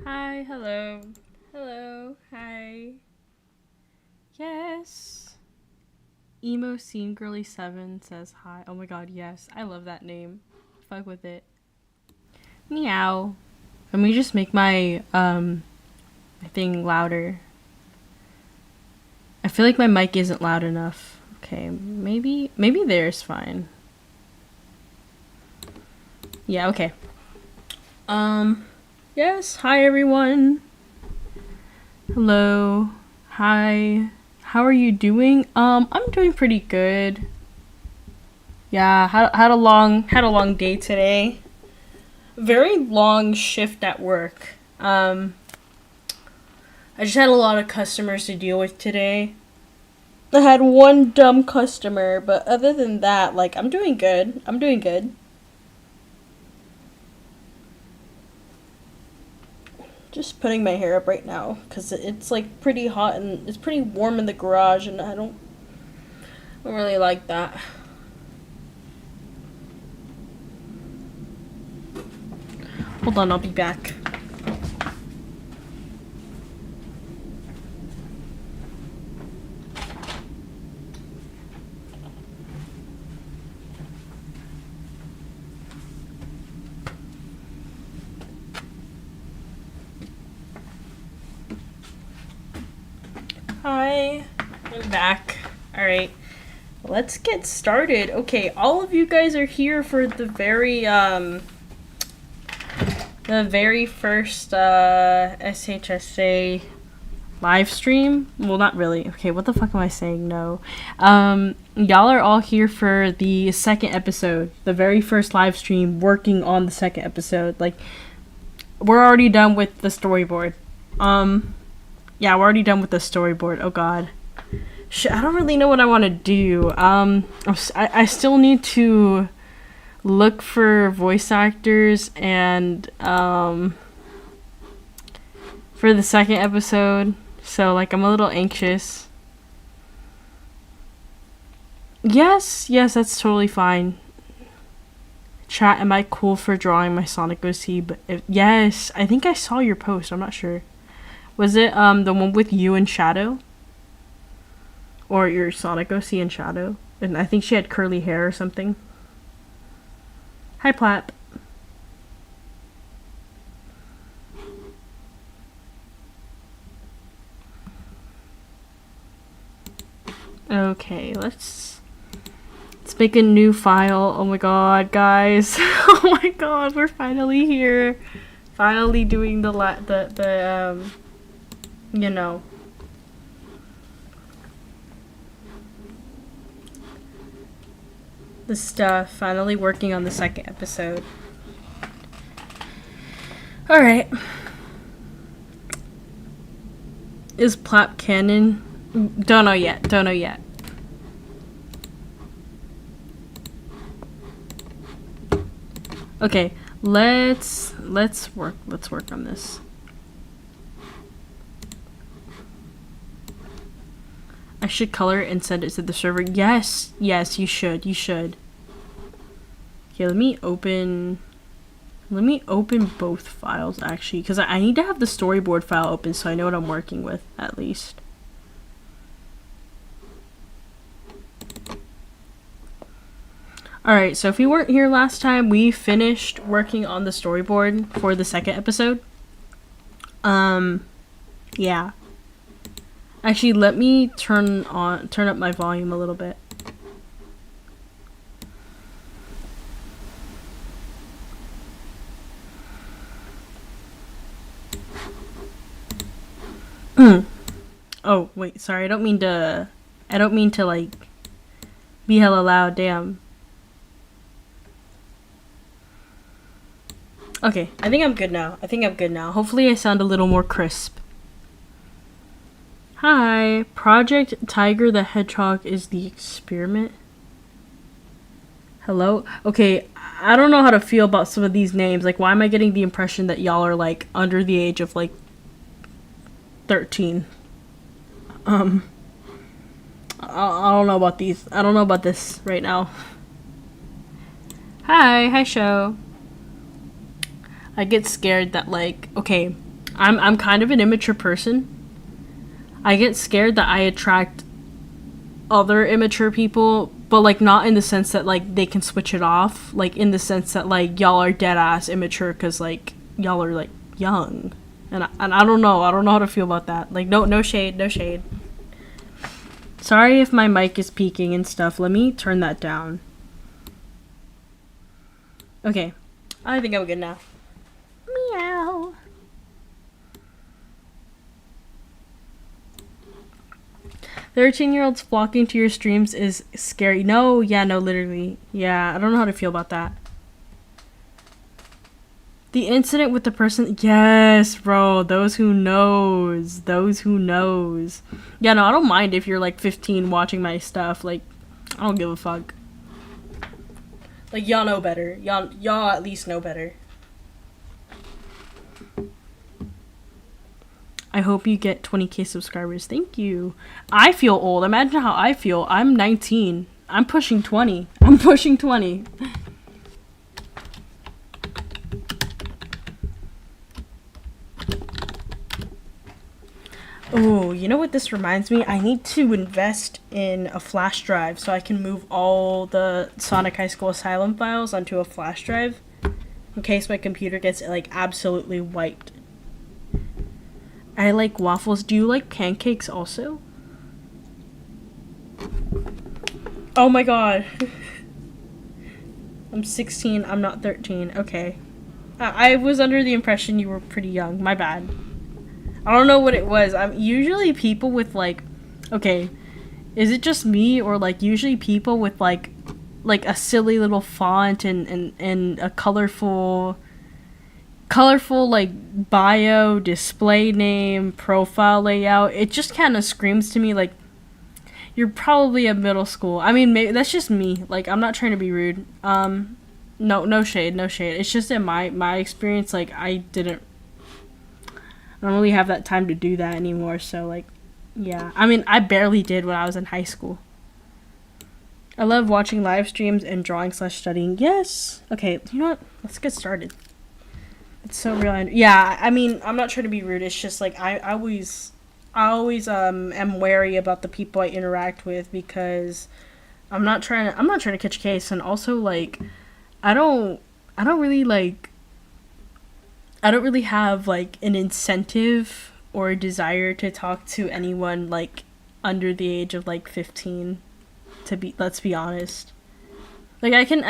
Hi, hello. Hello, hi. Yes. Emo Scene Girly 7 says hi. Oh my god, yes. I love that name. Fuck with it. Meow. Let me just make my thing louder. I feel like my mic isn't loud enough. Okay, maybe there's fine. Yeah, okay. Yes, hi everyone. Hello. Hi. How are you doing? I'm doing pretty good. Yeah, had a long day today. Very long shift at work. I just had a lot of customers to deal with today. I had one dumb customer, but other than that, like I'm doing good. I'm doing good. Just putting my hair up right now because it's like pretty hot and it's pretty warm in the garage, and I don't really like that. Hold on, I'll be back. Hi, I'm back. Alright, let's get started. Okay, all of you guys are here for the very first SHSA live stream. Well, not really. Okay, what the fuck am I saying? No. Y'all are all here for the second episode, the very first live stream, working on the second episode. Like, we're already done with the storyboard. Yeah, we're already done with the storyboard. Oh god. I don't really know what I want to do. I still need to look for voice actors and for the second episode. So like I'm a little anxious. Yes, that's totally fine. Chat, am I cool for drawing my Sonic OC? But yes, I think I saw your post. I'm not sure. Was it the one with you and Shadow? Or your Sonic OC and Shadow? And I think she had curly hair or something. Hi, Plap. Okay, let's make a new file. Oh my god, guys. Oh my god, we're finally here. Finally doing the you know, the stuff. Finally working on the second episode. Alright. Is Plap canon? Don't know yet. Okay, let's work on this. I should color it and send it to the server. Yes, you should. Okay, let me open both files actually, because I need to have the storyboard file open so I know what I'm working with at least. Alright, so if you weren't here last time, we finished working on the storyboard for the second episode. Yeah. Actually, let me turn up my volume a little bit. Oh, wait, sorry. I don't mean to like be hella loud, damn. Okay, I think I'm good now. Hopefully I sound a little more crisp. Hi, Project Tiger the Hedgehog is the experiment. Hello? Okay, I don't know how to feel about some of these names. Like, why am I getting the impression that y'all are, like, under the age of, like, 13? I don't know about these. I don't know about this right now. Hi, Shsa. I get scared that, like, okay, I'm kind of an immature person. I get scared that I attract other immature people, but like not in the sense that like they can switch it off, like in the sense that like y'all are dead ass immature because like y'all are like young, and I don't know how to feel about that. Like no shade. Sorry if my mic is peaking and stuff. Let me turn that down. Okay, I think I'm good now. Meow. 13-year-olds flocking to your streams is scary. No, literally. Yeah, I don't know how to feel about that. The incident with the person. Yes, bro. Those who knows. Yeah, no, I don't mind if you're like 15 watching my stuff. Like, I don't give a fuck. Like, y'all know better. Y'all at least know better. I hope you get 20k subscribers. Thank you. I feel old. Imagine how I feel. I'm 19. I'm pushing 20. Oh, you know what this reminds me? I need to invest in a flash drive so I can move all the Sonic High School Asylum files onto a flash drive in case my computer gets like absolutely wiped. I like waffles. Do you like pancakes also? Oh my god. I'm 16. I'm not 13. Okay. I was under the impression you were pretty young. My bad. I don't know what it was. I'm usually people with like, okay, is it just me or like usually people with like a silly little font and a colorful like bio, display name, profile layout. It just kind of screams to me like you're probably a middle school. I mean, maybe that's just me. Like, I'm not trying to be rude. No shade. It's just in my experience, like I don't really have that time to do that anymore. So like, yeah. I mean, I barely did when I was in high school. I love watching live streams and drawing/studying. Yes. Okay, you know what? Let's get started. It's so real. Yeah, I mean, I'm not trying to be rude. It's just like I always am wary about the people I interact with because I'm not trying to catch a case, and also like I don't really have like an incentive or a desire to talk to anyone like under the age of like 15. Let's be honest. Like I feel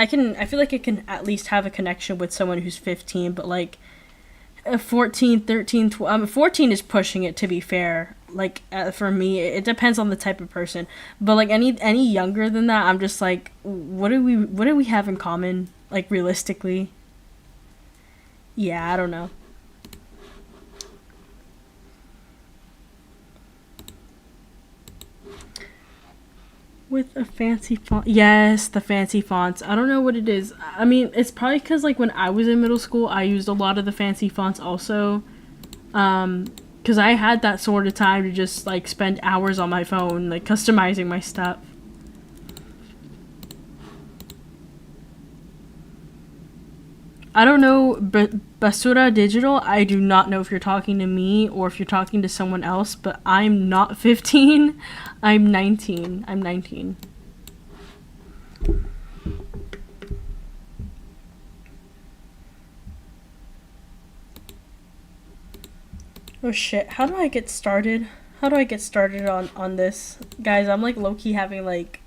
like I can at least have a connection with someone who's 15, but like 14, 13, 12, 14 is pushing it, to be fair. Like for me, it depends on the type of person. But like any younger than that, I'm just like, what do we have in common? Like realistically? Yeah, I don't know. With a fancy font. Yes, the fancy fonts. I don't know what it is. I mean, it's probably because, like, when I was in middle school, I used a lot of the fancy fonts also. Because I had that sort of time to just, like, spend hours on my phone, like, customizing my stuff. I don't know, Basura Digital, I do not know if you're talking to me or if you're talking to someone else, but I'm not 15. I'm 19. Oh shit, how do I get started? On this? Guys, I'm like low-key having like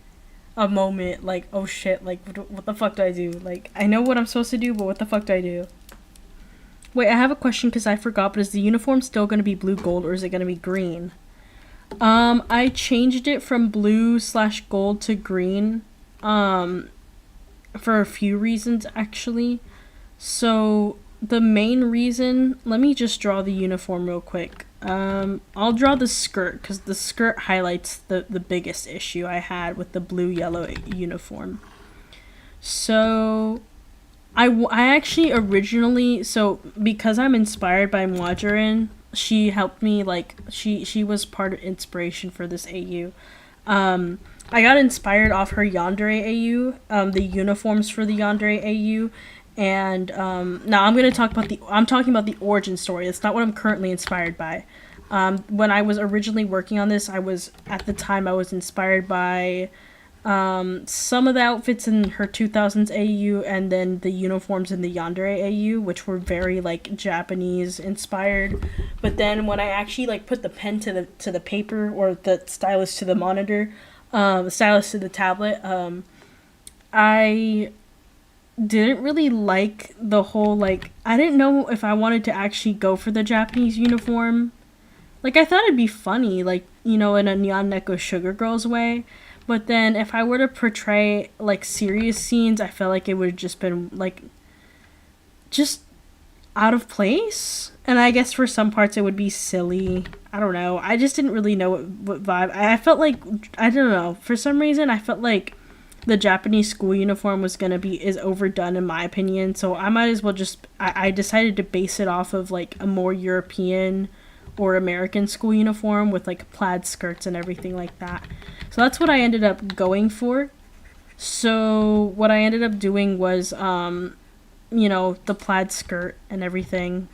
a moment, like, oh shit, like, what the fuck do I do? Like, I know what I'm supposed to do, but what the fuck do I do? Wait, I have a question because I forgot, but is the uniform still going to be blue gold or is it going to be green? I changed it from blue/gold to green, for a few reasons, actually. So, the main reason, let me just draw the uniform real quick. I'll draw the skirt because the skirt highlights the biggest issue I had with the blue-yellow uniform. So, I actually originally, so because I'm inspired by Margarine, she helped me, like, she was part of inspiration for this AU. I got inspired off her Yandere AU, the uniforms for the Yandere AU, And now I'm talking about the origin story. It's not what I'm currently inspired by. When I was originally working on this, I was inspired by some of the outfits in her 2000s AU, and then the uniforms in the Yandere AU, which were very like Japanese inspired. But then when I actually like put the pen to the paper, or the stylus to the monitor, the stylus to the tablet, I didn't really like the whole, like, I didn't know if I wanted to actually go for the Japanese uniform. Like, I thought it'd be funny, like, in a Neon Neko Sugar Girls way. But then if I were to portray, like, serious scenes, I felt like it would have just been, like, just out of place. And I guess for some parts it would be silly. I don't know. I just didn't really know what vibe. I felt like, I don't know. For some reason, I felt like the Japanese school uniform is overdone in my opinion. So I might as well I decided to base it off of, like, a more European or American school uniform with, like, plaid skirts and everything like that. So that's what I ended up going for. So what I ended up doing was, the plaid skirt and everything.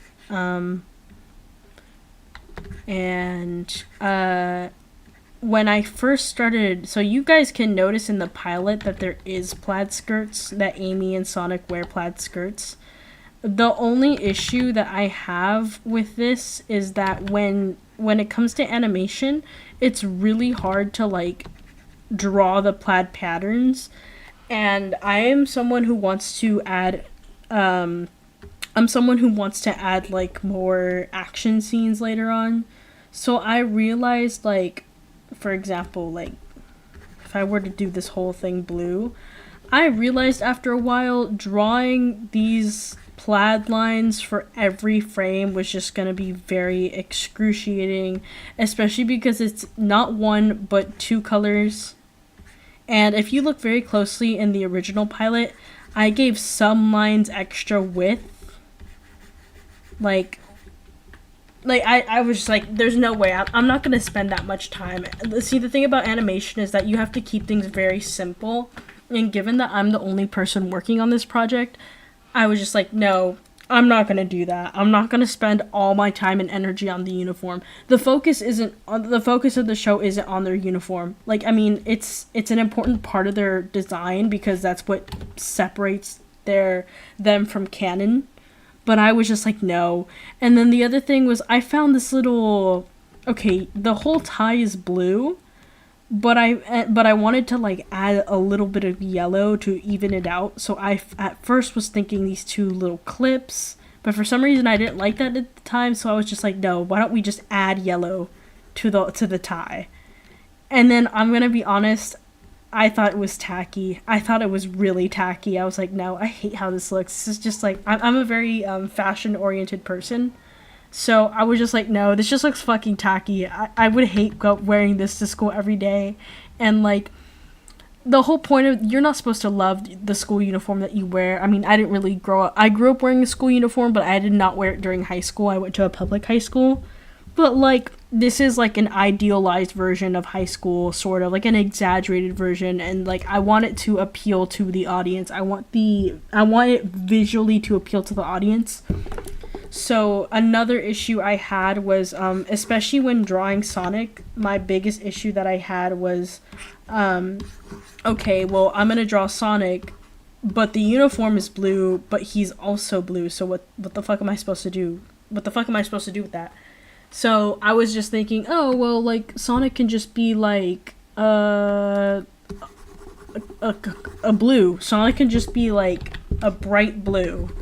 When I first started, so you guys can notice in the pilot that there is plaid skirts, that Amy and Sonic wear plaid skirts. The only issue that I have with this is that when it comes to animation, it's really hard to, like, draw the plaid patterns. And I am someone who wants to add, like, more action scenes later on. So I realized, like, for example, like, if I were to do this whole thing blue, I realized after a while drawing these plaid lines for every frame was just going to be very excruciating, especially because it's not one but two colors. And if you look very closely in the original pilot, I gave some lines extra width. I was just like, there's no way, I'm not going to spend that much time. See, the thing about animation is that you have to keep things very simple. And given that I'm the only person working on this project, I was just like, no, I'm not going to do that. I'm not going to spend all my time and energy on the uniform. The focus of the show isn't on their uniform. Like, I mean, it's an important part of their design because that's what separates them from canon. But I was just like, no. And then the other thing was, I found this little, okay, the whole tie is blue, but I wanted to, like, add a little bit of yellow to even it out. So I at first was thinking these two little clips, but for some reason I didn't like that at the time. So I was just like, no, why don't we just add yellow to the tie? And then I'm gonna be honest, I thought it was tacky. I thought it was really tacky. I was like, no, I hate how this looks. This is just like, I'm a very fashion oriented person. So I was just like, no, this just looks fucking tacky. I would hate wearing this to school every day. And, like, the whole point of, you're not supposed to love the school uniform that you wear. I mean, I didn't really grow up. I grew up wearing a school uniform, but I did not wear it during high school. I went to a public high school. But, like, this is, like, an idealized version of high school, sort of, like an exaggerated version. And, like, I want it to appeal to the audience. I want it visually to appeal to the audience. So another issue I had was, especially when drawing Sonic, my biggest issue that I had was, okay, well, I'm gonna draw Sonic, but the uniform is blue, but he's also blue, so what the fuck am I supposed to do? What the fuck am I supposed to do with that? So I was just thinking, oh, well, like, Sonic can just be, like, a blue. Sonic can just be, like, a bright blue.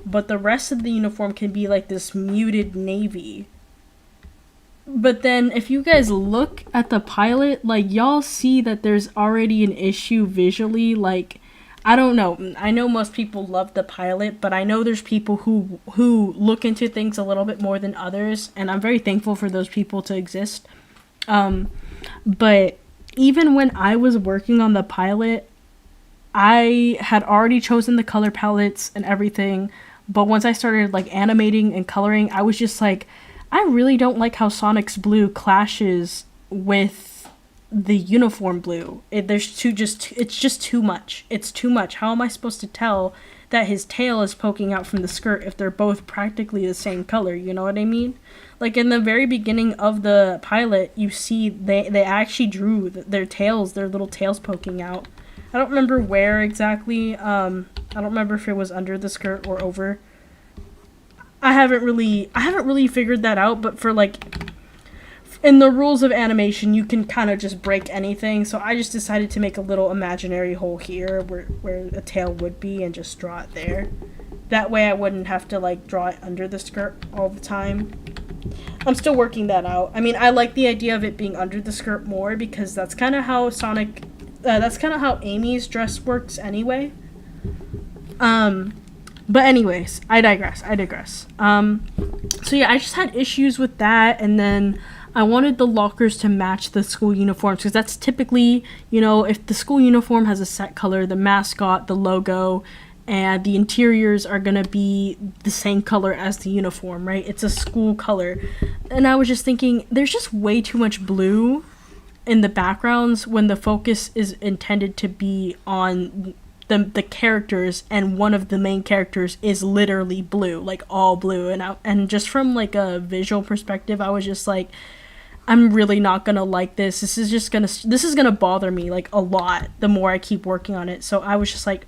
But the rest of the uniform can be, like, this muted navy. But then, if you guys look at the pilot, like, y'all see that there's already an issue visually. Like, I don't know. I know most people love the pilot, but I know there's people who look into things a little bit more than others, and I'm very thankful for those people to exist. But even when I was working on the pilot, I had already chosen the color palettes and everything. But once I started, like, animating and coloring, I was just like, I really don't like how Sonic's blue clashes with the uniform blue. It's just too much. It's too much. How am I supposed to tell that his tail is poking out from the skirt if they're both practically the same color, you know what I mean? Like in the very beginning of the pilot, you see they actually drew their tails, their little tails poking out. I don't remember where exactly. I don't remember if it was under the skirt or over. I haven't really figured that out, but for like in the rules of animation, you can kind of just break anything. So I just decided to make a little imaginary hole here where a tail would be and just draw it there. That way I wouldn't have to like draw it under the skirt all the time. I'm still working that out. I mean, I like the idea of it being under the skirt more because that's kind of how that's kind of how Amy's dress works anyway. But anyways, I digress. So yeah, I just had issues with that, and then I wanted the lockers to match the school uniforms because that's typically, you know, if the school uniform has a set color, the mascot, the logo, and the interiors are gonna be the same color as the uniform, right? It's a school color. And I was just thinking, there's just way too much blue in the backgrounds when the focus is intended to be on the characters, and one of the main characters is literally blue, like all blue. And just from like a visual perspective, I was just like, I'm really not gonna like this. This is gonna bother me like a lot the more I keep working on it. So I was just like,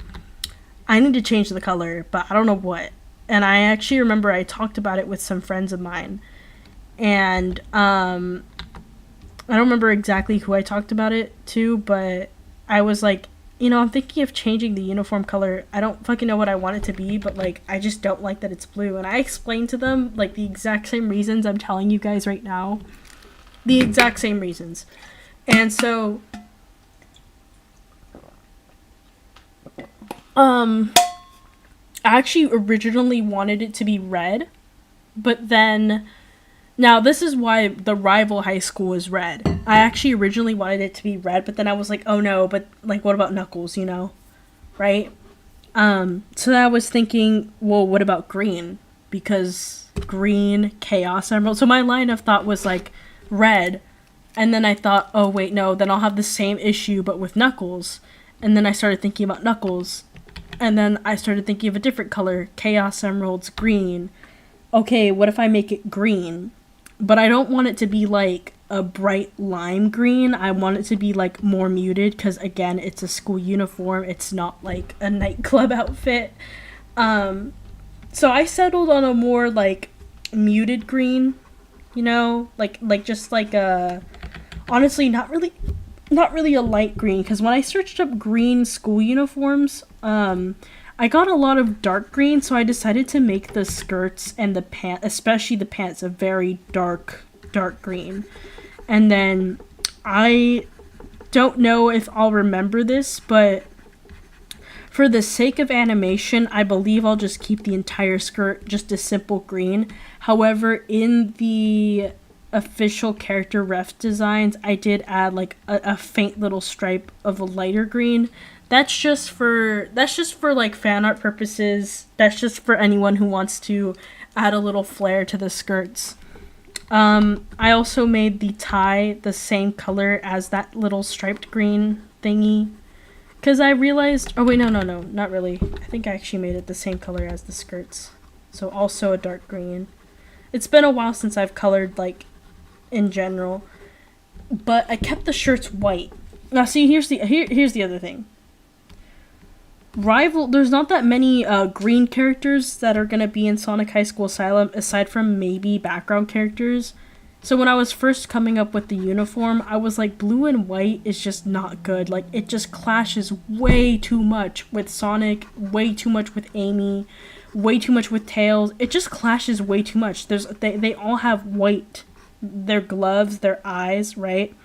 I need to change the color, but I don't know what. And I actually remember I talked about it with some friends of mine, and I don't remember exactly who I talked about it to, but I was like, you know, I'm thinking of changing the uniform color. I don't fucking know what I want it to be, but like I just don't like that it's blue. And I explained to them like the exact same reasons I'm telling you guys right now. The exact same reasons. And so I actually originally wanted it to be red, but then now this is why the rival high school is red. I actually originally wanted it to be red, but then I was like, oh no, but like what about Knuckles, you know? Right? So I was thinking, well, what about green? Because green, Chaos Emerald. So my line of thought was like red, and then I thought, oh wait, no, then I'll have the same issue but with Knuckles. And then I started thinking about Knuckles, and then I started thinking of a different color, Chaos Emerald's green. Okay, what if I make it green? But I don't want it to be like a bright lime green. I want it to be like more muted because again, it's a school uniform. It's not like a nightclub outfit. So I settled on a more like muted green, you know, like just like a, honestly, not really a light green, because when I searched up green school uniforms, I got a lot of dark green, so I decided to make the skirts and the pants, especially the pants, a very dark green. And then I don't know if I'll remember this, but for the sake of animation, I believe I'll just keep the entire skirt just a simple green. However, in the official character ref designs, I did add like a faint little stripe of a lighter green. That's just for like fan art purposes. That's just for anyone who wants to add a little flair to the skirts. I also made the tie the same color as that little striped green thingy, because I realized, oh wait, no, not really. I think I actually made it the same color as the skirts. So also a dark green. It's been a while since I've colored like in general, but I kept the shirts white. Now see, here's the other thing. There's not that many green characters that are gonna be in Sonic High School Asylum aside from maybe background characters. So when I was first coming up with the uniform, I was like, blue and white is just not good. Like, it just clashes way too much with Sonic, way too much with Amy, way too much with Tails. It just clashes way too much. They all have white, their gloves, their eyes, right?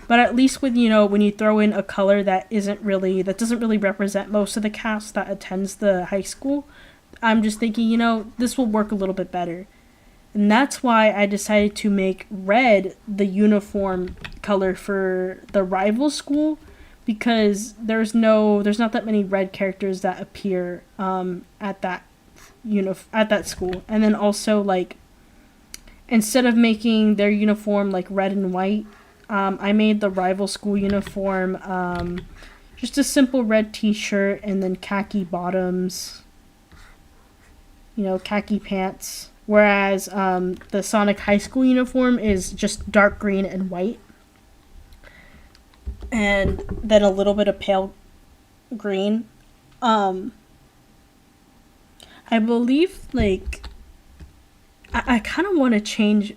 But at least with, you know, when you throw in a color that doesn't really represent most of the cast that attends the high school, I'm just thinking, you know, this will work a little bit better. And that's why I decided to make red the uniform color for the rival school, because there's not that many red characters that appear at that school. And then also, like, instead of making their uniform like red and white, I made the rival school uniform just a simple red t-shirt and then khaki bottoms, khaki pants. Whereas the Sonic High School uniform is just dark green and white. And then a little bit of pale green. I believe, I kind of want to change,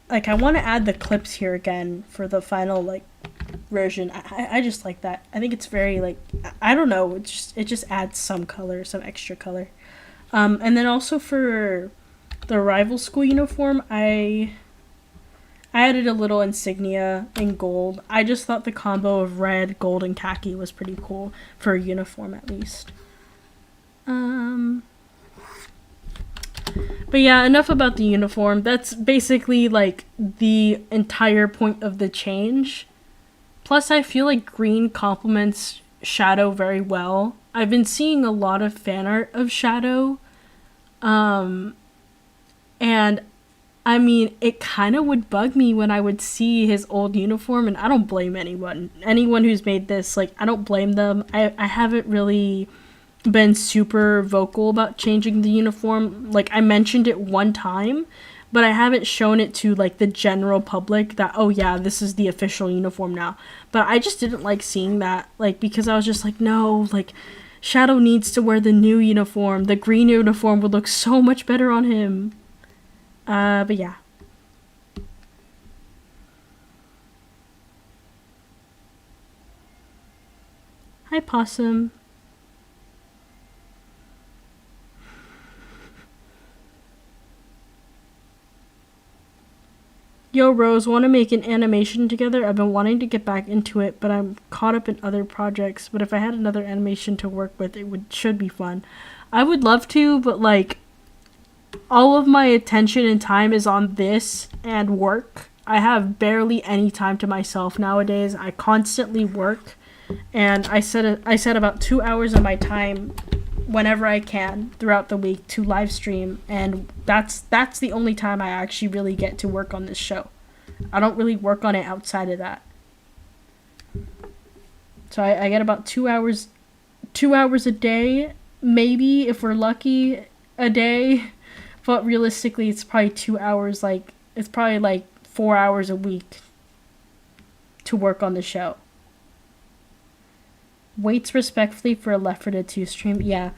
I want to add the clips here again for the final, version. I just like that. I think it's very, I don't know, it just adds some color, some extra color. And then also for the rival school uniform, I added a little insignia in gold. I just thought the combo of red, gold, and khaki was pretty cool for a uniform, at least. But yeah, enough about the uniform. That's basically the entire point of the change. Plus, I feel like green complements Shadow very well. I've been seeing a lot of fan art of Shadow. And I mean, it kind of would bug me when I would see his old uniform, and I don't blame anyone. Anyone who's made this, I don't blame them. I haven't really been super vocal about changing the uniform. I mentioned it one time, but I haven't shown it to, the general public that, oh yeah, this is the official uniform now. But I just didn't like seeing that, because I was just no, Shadow needs to wear the new uniform. The green uniform would look so much better on him. But yeah. Hi, Possum. Yo, Rose, want to make an animation together? I've been wanting to get back into it, but I'm caught up in other projects. But if I had another animation to work with, should be fun. I would love to, but all of my attention and time is on this and work. I have barely any time to myself nowadays. I constantly work, and I set about 2 hours of my time whenever I can throughout the week to live stream, and that's the only time I actually really get to work on this show. I don't really work on it outside of that. So I get about 2 hours a day, maybe if we're lucky, a day. But realistically, it's probably 2 hours, it's probably 4 hours a week to work on the show. Waits respectfully for a Left 4 Dead 2 stream. Yeah.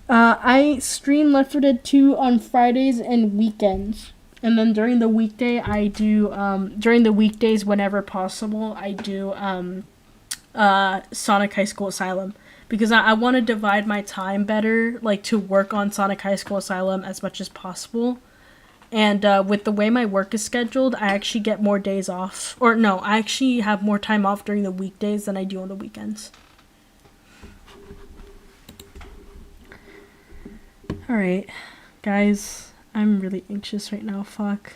I stream Left 4 Dead 2 on Fridays and weekends. And then during the weekday, I do, during the weekdays, whenever possible, I do Sonic High School Asylum. Because I want to divide my time better, to work on Sonic High School Asylum as much as possible. And with the way my work is scheduled, I actually get more days off. Or no, I actually have more time off during the weekdays than I do on the weekends. Alright, guys, I'm really anxious right now, fuck.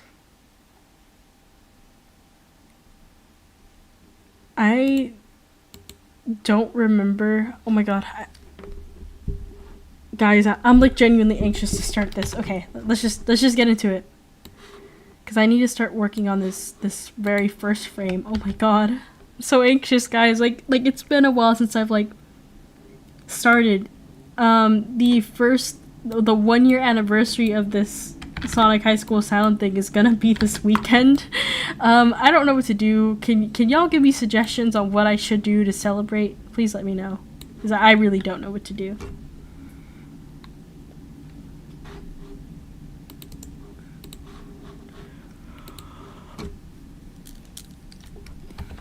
I don't remember, oh my god, guys, I'm genuinely anxious to start this. Okay, let's just get into it. Because I need to start working on this very first frame. Oh my god, I'm so anxious, guys, it's been a while since I've started. The 1 year anniversary of this Sonic High School Asylum thing is gonna be this weekend. I don't know what to do. Can y'all give me suggestions on what I should do to celebrate? Please let me know, because I really don't know what to do.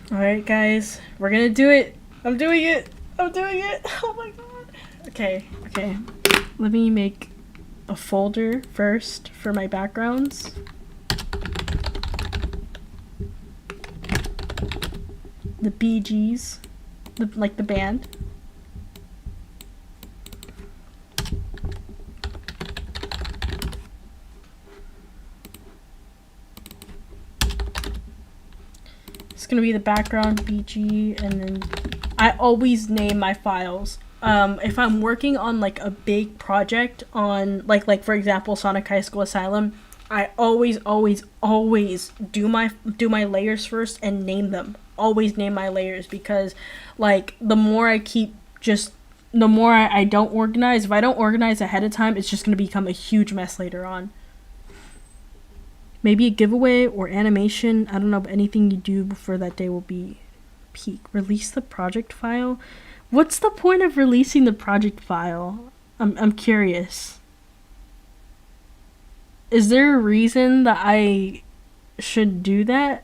Alright, guys, we're gonna do it. I'm doing it. Oh my god. Okay. Let me make a folder first for my backgrounds. The Bee Gees, the band. It's gonna be the background BG, and then I always name my files. If I'm working on a big project on for example Sonic High School Asylum, I always do my layers first and name them. Always name my layers, because the more I keep just the more I don't organize, if I don't organize ahead of time, it's just going to become a huge mess later on. Maybe a giveaway or animation. I don't know, but anything you do before that day will be peak. Release the project file. What's the point of releasing the project file? I'm curious. Is there a reason that I should do that?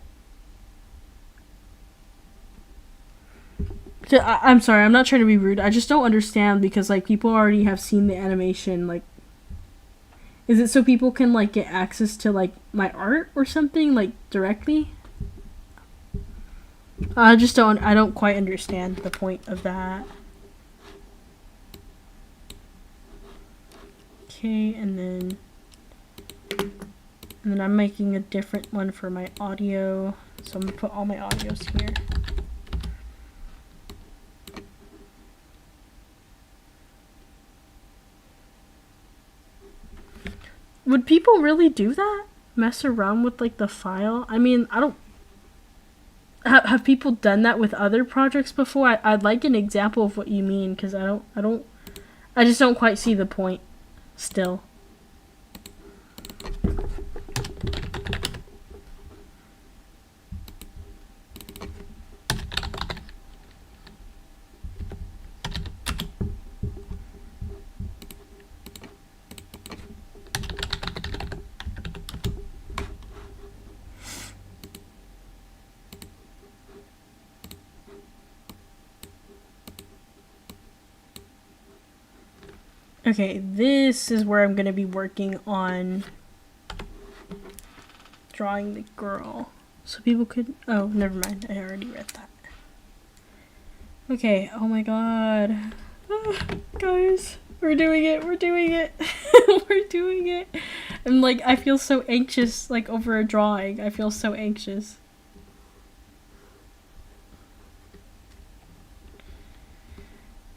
I'm sorry, I'm not trying to be rude. I just don't understand because like people already have seen the animation. Like, is it so people can like get access to like my art or something like directly? I don't quite understand the point of that. Okay, and then I'm making a different one for my audio. So I'm gonna put all my audios here. Would people really do that? Mess around with like the file? I mean, I don't. Have people done that with other projects before? I'd like an example of what you mean because I just don't quite see the point. Still. Okay, this is where I'm going to be working on drawing the girl. So people could... Oh, never mind. I already read that. Okay, oh my god. Guys, we're doing it. We're doing it. We're doing it. And like, I feel so anxious, like, over a drawing. I feel so anxious.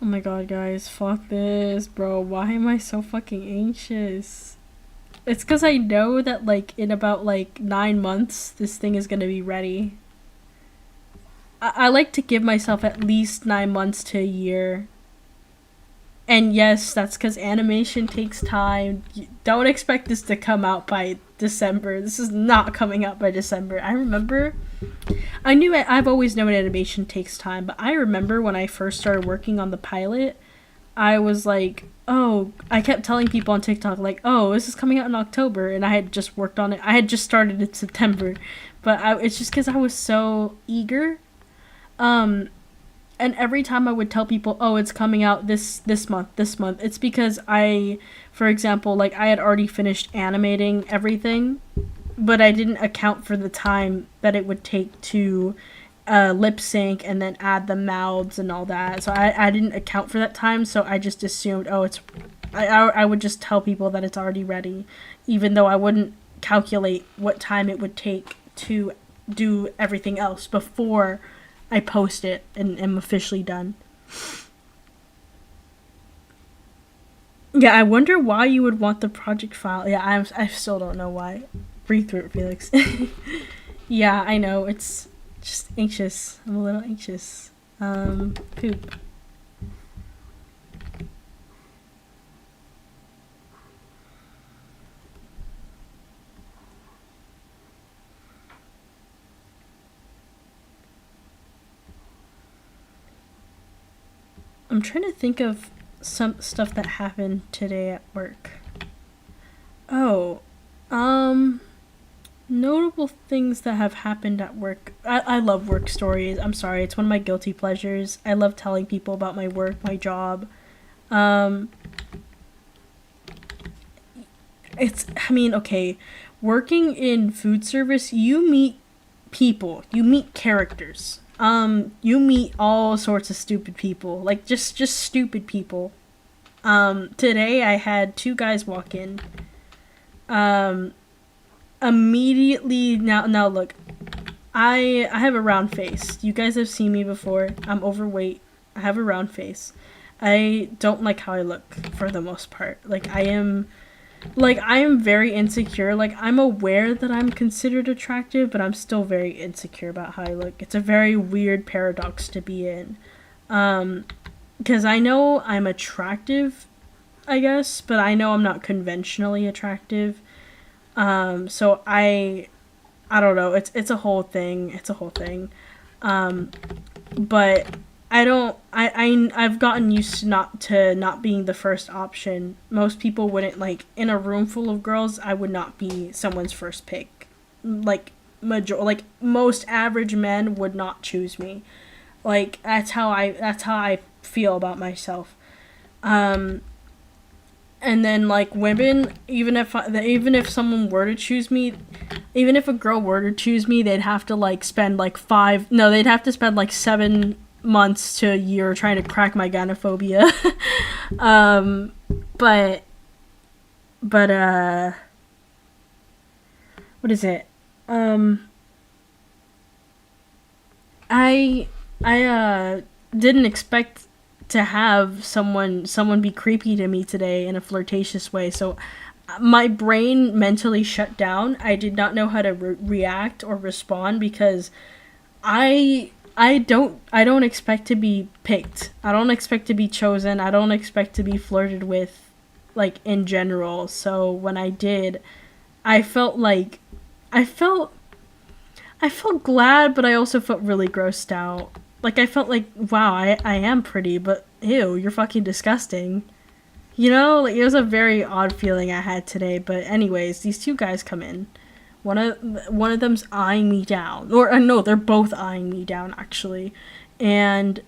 Oh my god, guys, fuck this, bro. Why am I so fucking anxious? It's because I know that, like, in about, like, 9 months, this thing is gonna be ready. I like to give myself at least 9 months to a year. And yes, that's because animation takes time. Don't expect this to come out by December. This is not coming out by December. I remember... I've always known animation takes time, but I remember when I first started working on the pilot, I was like, oh, I kept telling people on TikTok, like, oh, this is coming out in October, and I had just worked on it. I had just started in September, but it's just because I was so eager. And every time I would tell people, oh, it's coming out this month, it's because for example, like, I had already finished animating everything, but I didn't account for the time that it would take to lip sync and then add the mouths and all that. So I didn't account for that time, so I just assumed, oh, I would just tell people that it's already ready, even though I wouldn't calculate what time it would take to do everything else before I post it and am officially done. Yeah, I wonder why you would want the project file. Yeah, I still don't know why. Breathe through it, Felix. Yeah, I know. It's just anxious. I'm a little anxious. Poop. I'm trying to think of some stuff that happened today at work. Oh, notable things that have happened at work. I love work stories. I'm sorry, it's one of my guilty pleasures. I love telling people about my work, my job. Okay, working in food service, you meet people, you meet characters. You meet all sorts of stupid people, like just stupid people. Today I had 2 guys walk in. Immediately now look, I have a round face. You guys have seen me before. I'm overweight. I have a round face. I don't like how I look for the most part. Like I am very insecure. Like I'm aware that I'm considered attractive, but I'm still very insecure about how I look. It's a very weird paradox to be in. because I know I'm attractive, I guess, but I know I'm not conventionally attractive. So I don't know. It's a whole thing. It's a whole thing. Um, but I don't. I've gotten used to not being the first option. Most people wouldn't, like, in a room full of girls. I would not be someone's first pick. Like most average men would not choose me. Like that's how I feel about myself. Um, and then, like, women, even if someone were to choose me, even if a girl were to choose me, they'd have to, like, spend like they'd have to spend like 7 months to a year trying to crack my gynophobia. um but but what is it? um I didn't expect to have someone be creepy to me today in a flirtatious way. So my brain mentally shut down. I did not know how to react or respond, because I don't expect to be picked. I don't expect to be chosen. I don't expect to be flirted with, like, in general. So when I did, I felt like I felt I felt glad, but I also felt really grossed out. Like, I felt like, wow, I am pretty, but ew, you're fucking disgusting. You know, like, it was a very odd feeling I had today. But anyways, these two guys come in. One of them's eyeing me down, or no, they're both eyeing me down, actually, and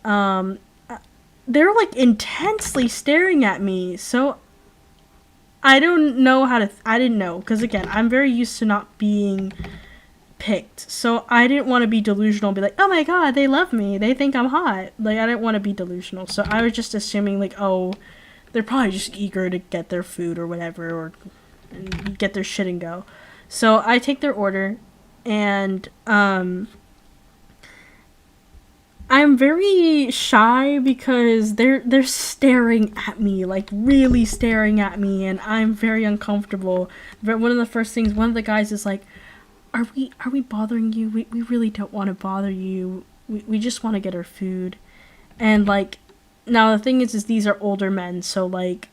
they're, like, intensely staring at me. So I don't know how to. I didn't know, because again, I'm very used to not being picked. So I didn't want to be delusional and be like, oh my god, they love me, they think I'm hot. Like, I didn't want to be delusional. So I was just assuming, like, oh, they're probably just eager to get their food or whatever, or get their shit and go. So I take their order, and I'm very shy because they're staring at me, like, really staring at me, and I'm very uncomfortable. But one of the first things, one of the guys is like, are we bothering you? We really don't want to bother you. We just want to get our food. And, like, now the thing is these are older men, so, like,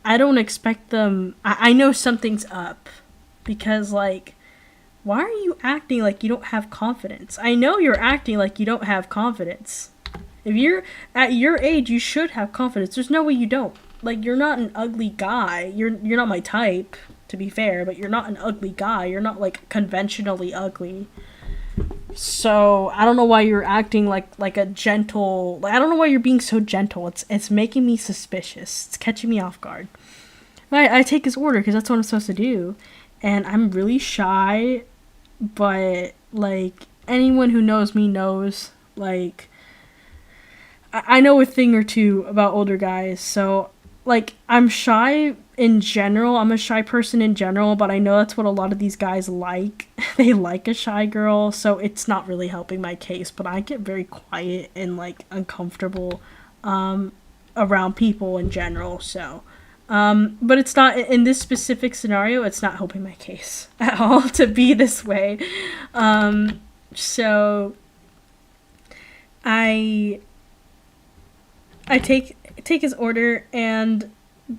I don't expect them. I know something's up, because, like, why are you acting like you don't have confidence? I know you're acting like you don't have confidence. If you're at your age, you should have confidence. There's no way you don't. Like, you're not an ugly guy. You're not my type, to be fair, but you're not an ugly guy. You're not, like, conventionally ugly. So I don't know why you're acting like a gentle. Like, I don't know why you're being so gentle. It's making me suspicious. It's catching me off guard. But I take his order because that's what I'm supposed to do, and I'm really shy. But, like, anyone who knows me knows, like, I know a thing or two about older guys. So, like, I'm shy in general. I'm a shy person in general, but I know that's what a lot of these guys like. They like a shy girl, so it's not really helping my case. But I get very quiet and, like, uncomfortable around people in general, so. But it's not, in this specific scenario, it's not helping my case at all to be this way. So I take his order, and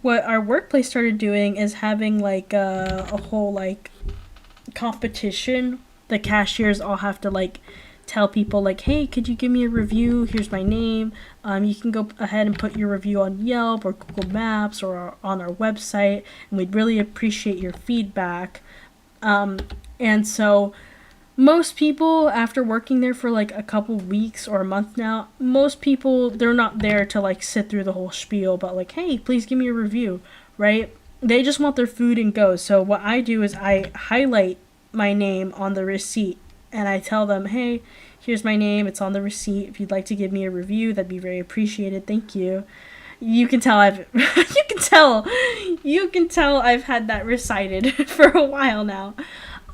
what our workplace started doing is having, like, a whole, like, competition. The cashiers all have to, like, tell people, like, hey, could you give me a review? Here's my name. You can go ahead and put your review on Yelp or Google Maps or on our website, and we'd really appreciate your feedback. And so most people, after working there for, like, a couple weeks or a month now, most people, they're not there to, like, sit through the whole spiel about, like, hey, please give me a review, right? They just want their food and go. So what I do is I highlight my name on the receipt, and I tell them, hey, here's my name, it's on the receipt. If you'd like to give me a review, that'd be very appreciated. Thank you. You can tell you can tell I've had that recited for a while now.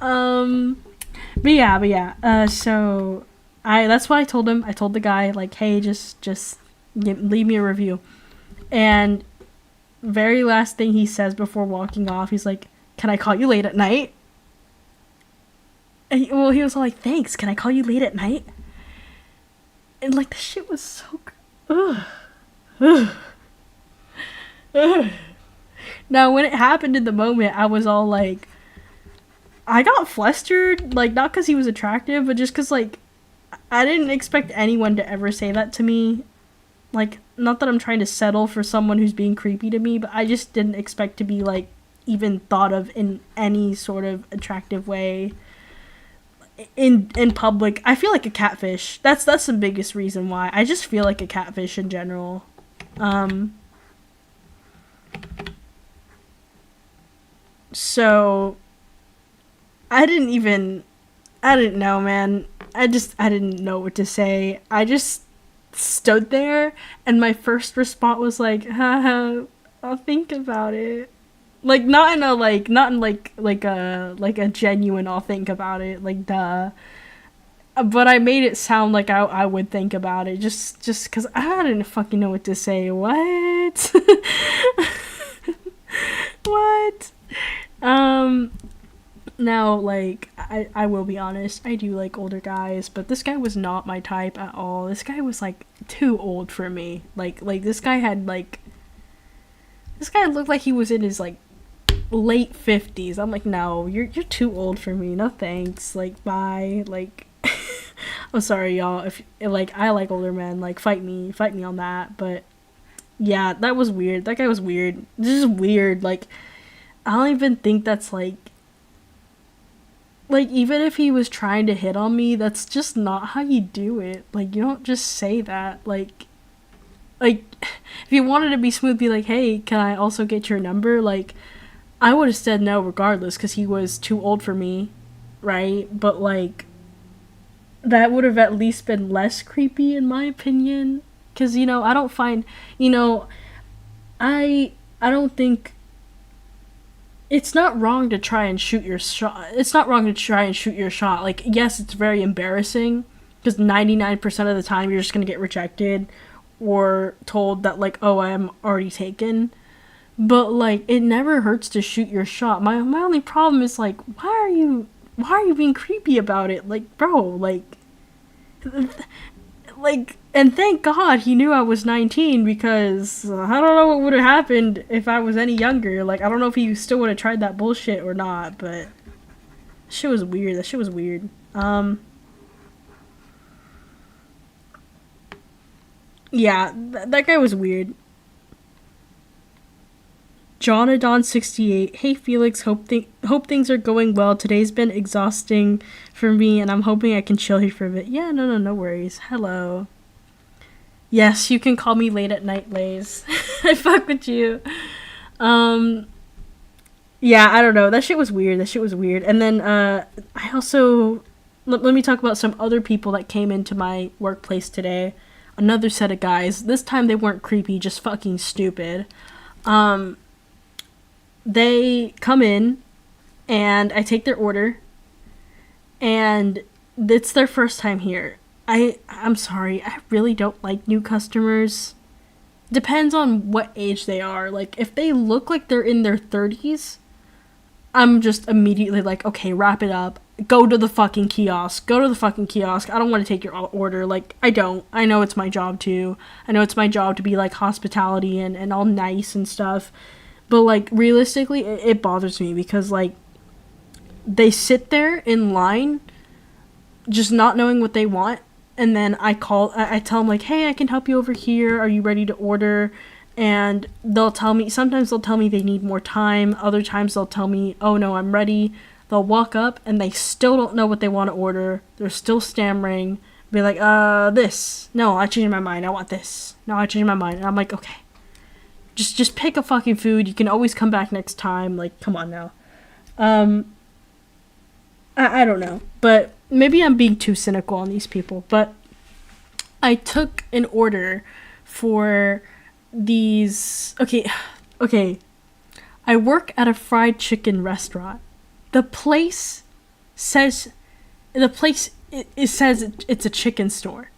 But yeah. So that's what I told him. I told the guy, like, hey, just leave me a review. And very last thing he says before walking off, he's like, can I call you late at night? And he was all like, thanks, can I call you late at night? And, like, the shit was so ugh. Now, when it happened in the moment, I was all like, I got flustered, like, not because he was attractive, but just because, like, I didn't expect anyone to ever say that to me. Like, not that I'm trying to settle for someone who's being creepy to me, but I just didn't expect to be, like, even thought of in any sort of attractive way in public. I feel like a catfish. That's the biggest reason why. I just feel like a catfish in general. So I didn't know, man. I didn't know what to say. I just stood there, and my first response was like, haha, I'll think about it. Like, not in a genuine I'll think about it, like, duh. But I made it sound like I would think about it, just because I didn't fucking know what to say. What? What? Now, like, I will be honest, I do like older guys, but this guy was not my type at all. This guy was, like, too old for me. Like, this guy looked like he was in his, like, late 50s. I'm like, no, you're too old for me. No thanks. Like, bye. Like, I'm sorry, y'all. If, like, I like older men. Like, fight me on that. But, yeah, that was weird. That guy was weird. This is weird. Like, I don't even think that's, like, even if he was trying to hit on me, that's just not how you do it. Like, you don't just say that. Like, if you wanted to be smooth, be like, hey, can I also get your number? Like, I would have said no regardless, because he was too old for me, right? But, like, that would have at least been less creepy, in my opinion. Because, you know, I don't find, you know, I don't think it's not wrong to try and shoot your shot. It's not wrong to try and shoot your shot. Like, yes, it's very embarrassing, because 99% of the time you're just going to get rejected or told that, like, oh, I'm already taken. But, like, it never hurts to shoot your shot. My only problem is, like, why are you being creepy about it? Like, bro, like, and thank God he knew I was 19, because I don't know what would have happened if I was any younger. Like, I don't know if he still would have tried that bullshit or not, but that shit was weird. Yeah, that guy was weird. Jonadon68. Hey Felix, hope things are going well. Today's been exhausting for me, and I'm hoping I can chill here for a bit. Yeah, no worries. Hello. Yes, you can call me late at night, Lays. I fuck with you. Yeah, I don't know. That shit was weird. And then, I also... Let me talk about some other people that came into my workplace today. Another set of guys. This time they weren't creepy, just fucking stupid. They come in, and I take their order, and it's their first time here. I'm sorry, I really don't like new customers. Depends on what age they are. Like, if they look like they're in their 30s, I'm just immediately like, okay, wrap it up. Go to the fucking kiosk. I don't want to take your order. Like, I don't. I know it's my job to. I know it's my job to be, like, hospitality and all nice and stuff. But, like, realistically, it bothers me because, like, they sit there in line just not knowing what they want. And then I tell them, like, hey, I can help you over here. Are you ready to order? And sometimes they'll tell me they need more time. Other times they'll tell me, oh, no, I'm ready. They'll walk up and they still don't know what they want to order. They're still stammering. Be like, this. No, I changed my mind. I want this. No, I changed my mind. And I'm like, okay. Just pick a fucking food. You can always come back next time. Like, come on now. I don't know. But maybe I'm being too cynical on these people. But I took an order for these... Okay. I work at a fried chicken restaurant. The place says it's a chicken store.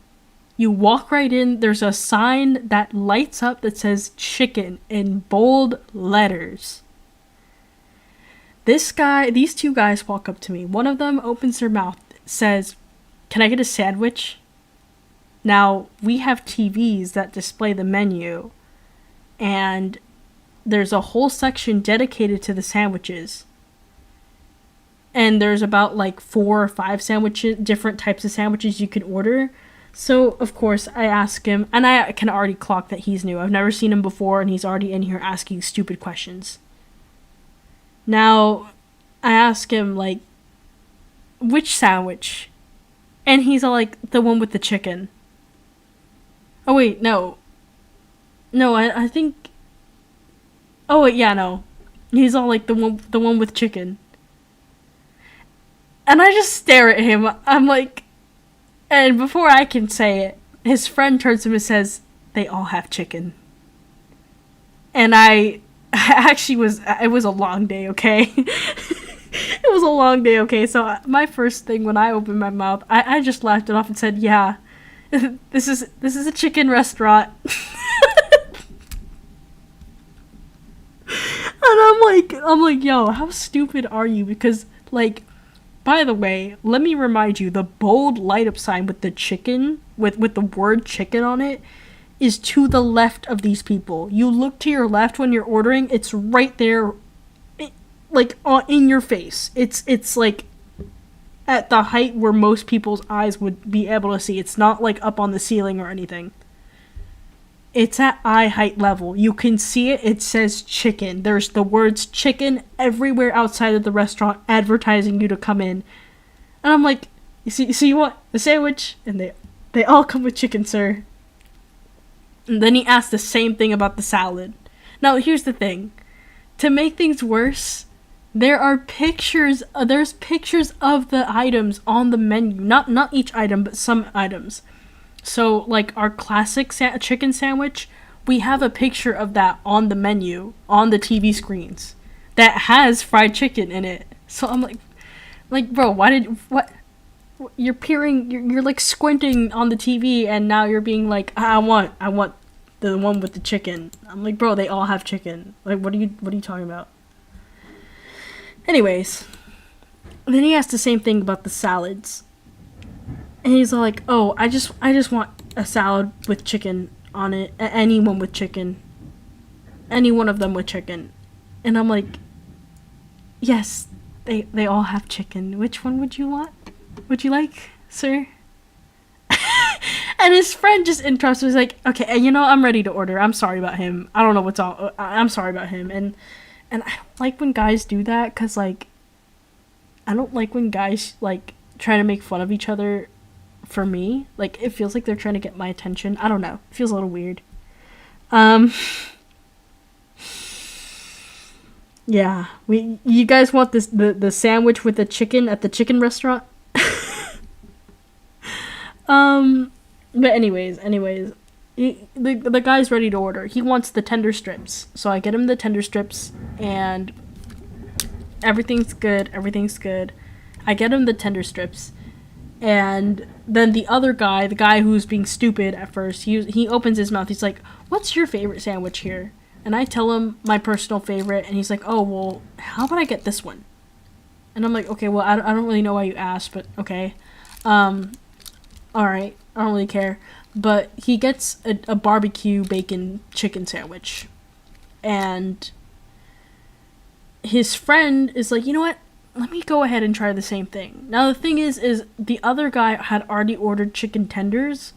You walk right in, there's a sign that lights up that says chicken in bold letters. These two guys walk up to me. One of them opens their mouth, says, "Can I get a sandwich?" Now, we have TVs that display the menu, and there's a whole section dedicated to the sandwiches. And there's about like 4 or 5 sandwiches, different types of sandwiches you can order. So, of course, I ask him, and I can already clock that he's new. I've never seen him before, and he's already in here asking stupid questions. Now, I ask him, like, which sandwich? And he's all like, the one with the chicken. Oh, wait, no. No, I think... Oh, wait, yeah, no. He's all like, the one with chicken. And I just stare at him. I'm like... And before I can say it, his friend turns to him and says, they all have chicken. And I actually it was a long day, okay? It was a long day, okay? So my first thing when I opened my mouth, I just laughed it off and said, yeah, this is a chicken restaurant. And I'm like, yo, how stupid are you? Because, like, by the way, let me remind you, the bold light-up sign with the chicken, with the word chicken on it, is to the left of these people. You look to your left when you're ordering, it's right there, in your face. It's like at the height where most people's eyes would be able to see. It's not like up on the ceiling or anything. It's at eye height level. You can see it. It says chicken. There's the words chicken everywhere outside of the restaurant advertising you to come in. And I'm like, you want the sandwich? And they all come with chicken, sir. And then he asked the same thing about the salad. Now, here's the thing. To make things worse, there's pictures of the items on the menu. Not each item, but some items. So, like, our classic chicken sandwich, we have a picture of that on the menu, on the TV screens, that has fried chicken in it. So I'm like, bro, what? You're peering, you're like squinting on the TV, and now you're being like, I want the one with the chicken. I'm like, bro, they all have chicken. Like, what are you talking about? Anyways, then he asked the same thing about the salads. And he's like, oh, I just want a salad with chicken on it. Anyone with chicken. Any one of them with chicken. And I'm like, yes, they all have chicken. Which one would you want? Would you like, sir? And his friend just interrupts. He's like, okay, I'm ready to order. I'm sorry about him. I don't know what's all. I'm sorry about him. And I don't like when guys do that, because, like, I don't like when guys, like, try to make fun of each other for me. Like, it feels like they're trying to get my attention. I don't know. It feels a little weird. Yeah. You guys want the sandwich with the chicken at the chicken restaurant? But anyways, the guy's ready to order. He wants the tender strips. So I get him the tender strips, and everything's good. I get him the tender strips, and then the other guy, the guy who's being stupid at first, he opens his mouth. He's like, what's your favorite sandwich here? And I tell him my personal favorite, and he's like, oh, well, how about I get this one? And I'm like, okay, well, I don't really know why you asked, but okay. Alright, I don't really care. But he gets a barbecue bacon chicken sandwich. And his friend is like, you know what? Let me go ahead and try the same thing. Now, the thing is the other guy had already ordered chicken tenders.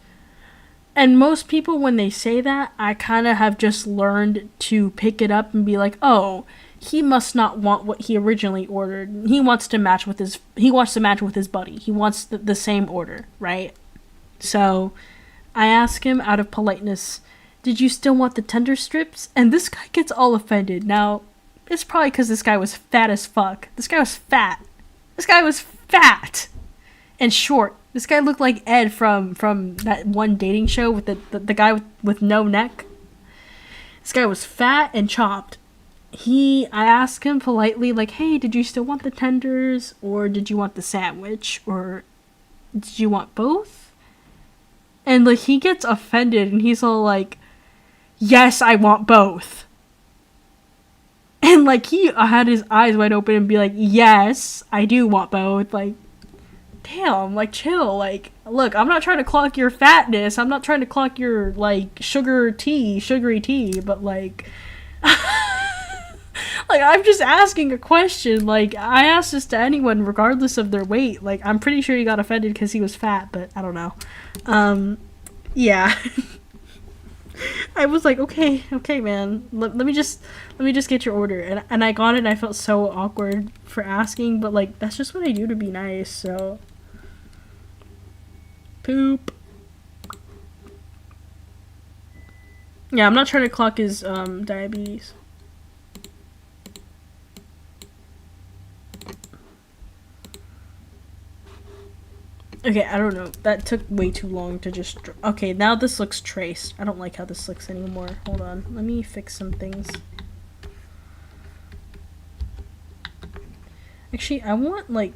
And most people, when they say that, I kind of have just learned to pick it up and be like, oh, he must not want what he originally ordered. He wants to match with his buddy. He wants the same order, right? So I ask him out of politeness, did you still want the tender strips? And this guy gets all offended. Now, it's probably because this guy was fat as fuck. This guy was fat and short. This guy looked like Ed from that one dating show with the guy with no neck. This guy was fat and chopped. I asked him politely, like, hey, did you still want the tenders, or did you want the sandwich, or did you want both? And, like, he gets offended, and he's all like, yes, I want both. And, like, he had his eyes wide open and be like, yes, I do want both. Like, damn, like, chill. Like, look, I'm not trying to clock your fatness. I'm not trying to clock your, like, sugary tea, but, like, like, I'm just asking a question. Like, I asked this to anyone, regardless of their weight. Like, I'm pretty sure he got offended because he was fat, but I don't know. Yeah. I was like, okay, man. Let me just get your order, and I got it. And I felt so awkward for asking, but like that's just what I do to be nice. So, poop. Yeah, I'm not trying to clock his diabetes. Okay, I don't know. That took way too long to just... Okay, now this looks traced. I don't like how this looks anymore. Hold on. Let me fix some things. Actually, I want, like...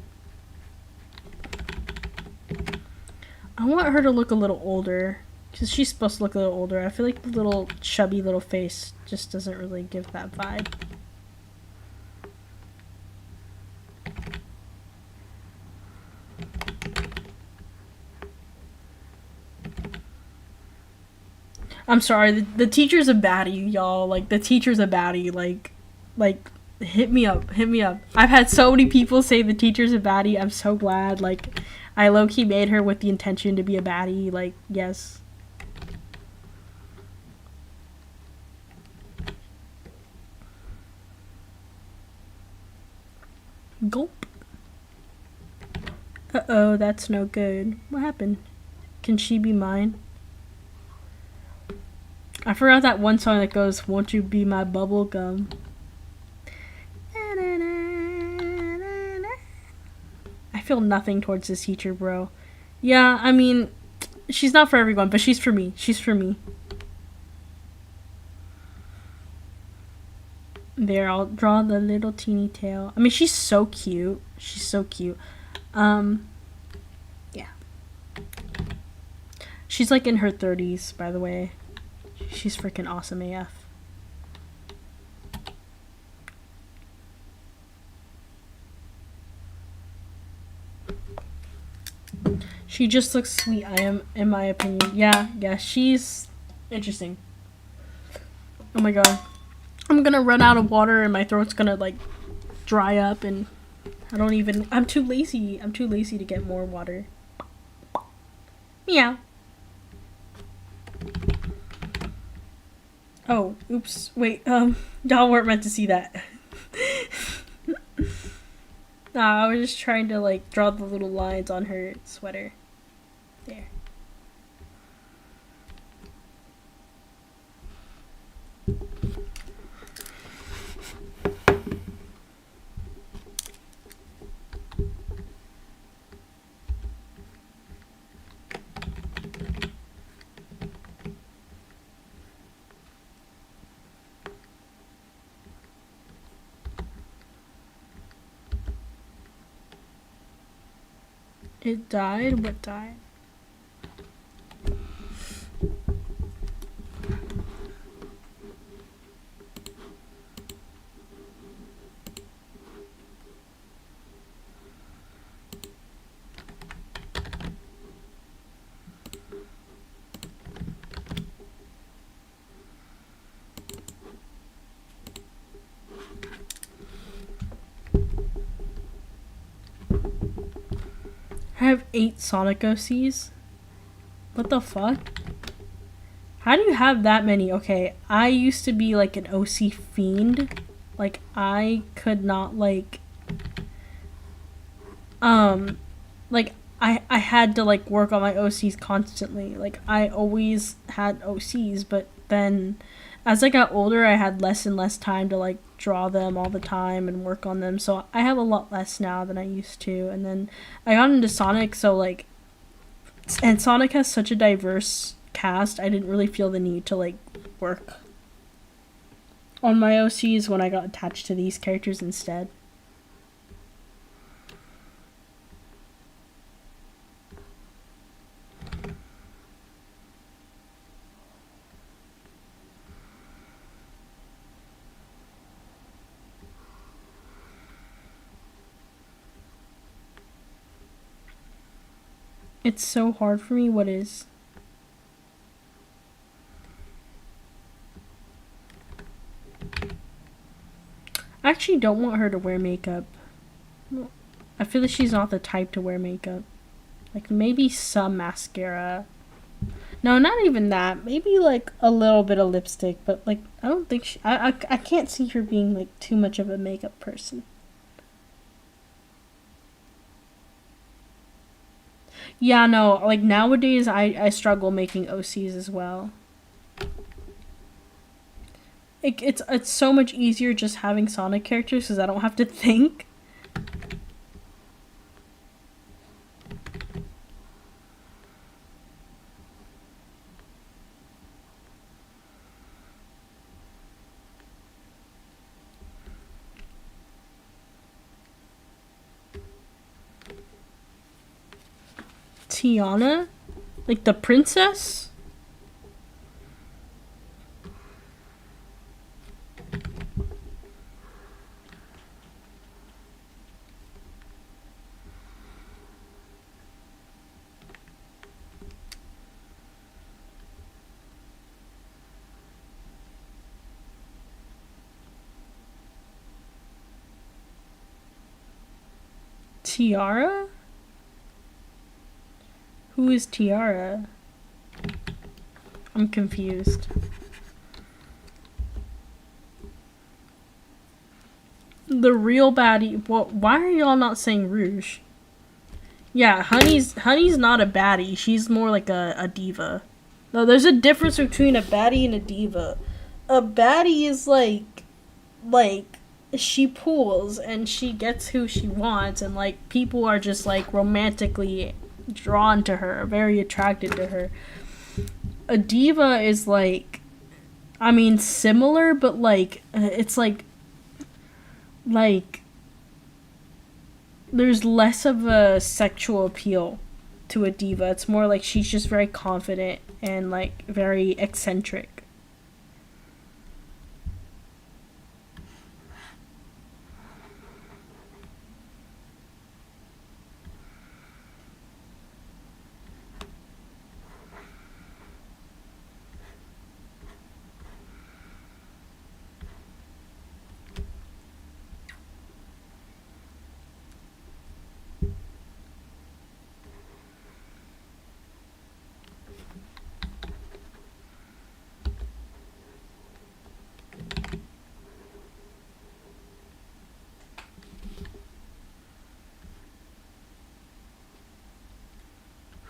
I want her to look a little older. Because she's supposed to look a little older. I feel like the little chubby little face just doesn't really give that vibe. I'm sorry, the teacher's a baddie, y'all. Like, the teacher's a baddie. Like, hit me up. I've had so many people say the teacher's a baddie. I'm so glad. Like, I low-key made her with the intention to be a baddie. Like, yes. Gulp. Uh-oh, that's no good. What happened? Can she be mine? I forgot that one song that goes, "Won't you be my bubble gum?" I feel nothing towards this teacher, bro. Yeah, I mean, she's not for everyone, but she's for me. She's for me. There, I'll draw the little teeny tail. I mean, she's so cute. She's so cute. Yeah. She's like in her 30s, by the way. She's freaking awesome AF. She just looks sweet, I am, in my opinion. Yeah, she's interesting. Oh my god. I'm gonna run out of water and my throat's gonna, like, dry up and I'm too lazy. I'm too lazy to get more water. Meow. Oh, oops. Wait, y'all weren't meant to see that. Nah, I was just trying to, like, draw the little lines on her sweater. There. It died? What died? I have 8 Sonic OCs. What the fuck? How do you have that many? Okay, I used to be like an OC fiend. Like, I could not, like, like, I had to, like, work on my OCs constantly. Like, I always had OCs, but then as I got older, I had less and less time to, like, draw them all the time and work on them. So I have a lot less now than I used to. And then I got into Sonic, so, like, and Sonic has such a diverse cast, I didn't really feel the need to, like, work on my OCs when I got attached to these characters instead. It's so hard for me. What is? I actually don't want her to wear makeup. I feel like she's not the type to wear makeup. Like, maybe some mascara. No, not even that. Maybe, like, a little bit of lipstick. But, like, I don't think she... I can't see her being, like, too much of a makeup person. Yeah, no. Like, nowadays, I struggle making OCs as well. It's so much easier just having Sonic characters because I don't have to think. Tiana? Like the princess? Tiara? Who is Tiara? I'm confused. The real baddie. Well, why are y'all not saying Rouge? Yeah, Honey's not a baddie. She's more like a diva. No, there's a difference between a baddie and a diva. A baddie is like she pulls and she gets who she wants, and like people are just like romantically drawn to her, very attracted to her. A diva is like, I mean, similar, but like it's like there's less of a sexual appeal to a diva. It's more like she's just very confident and like very eccentric.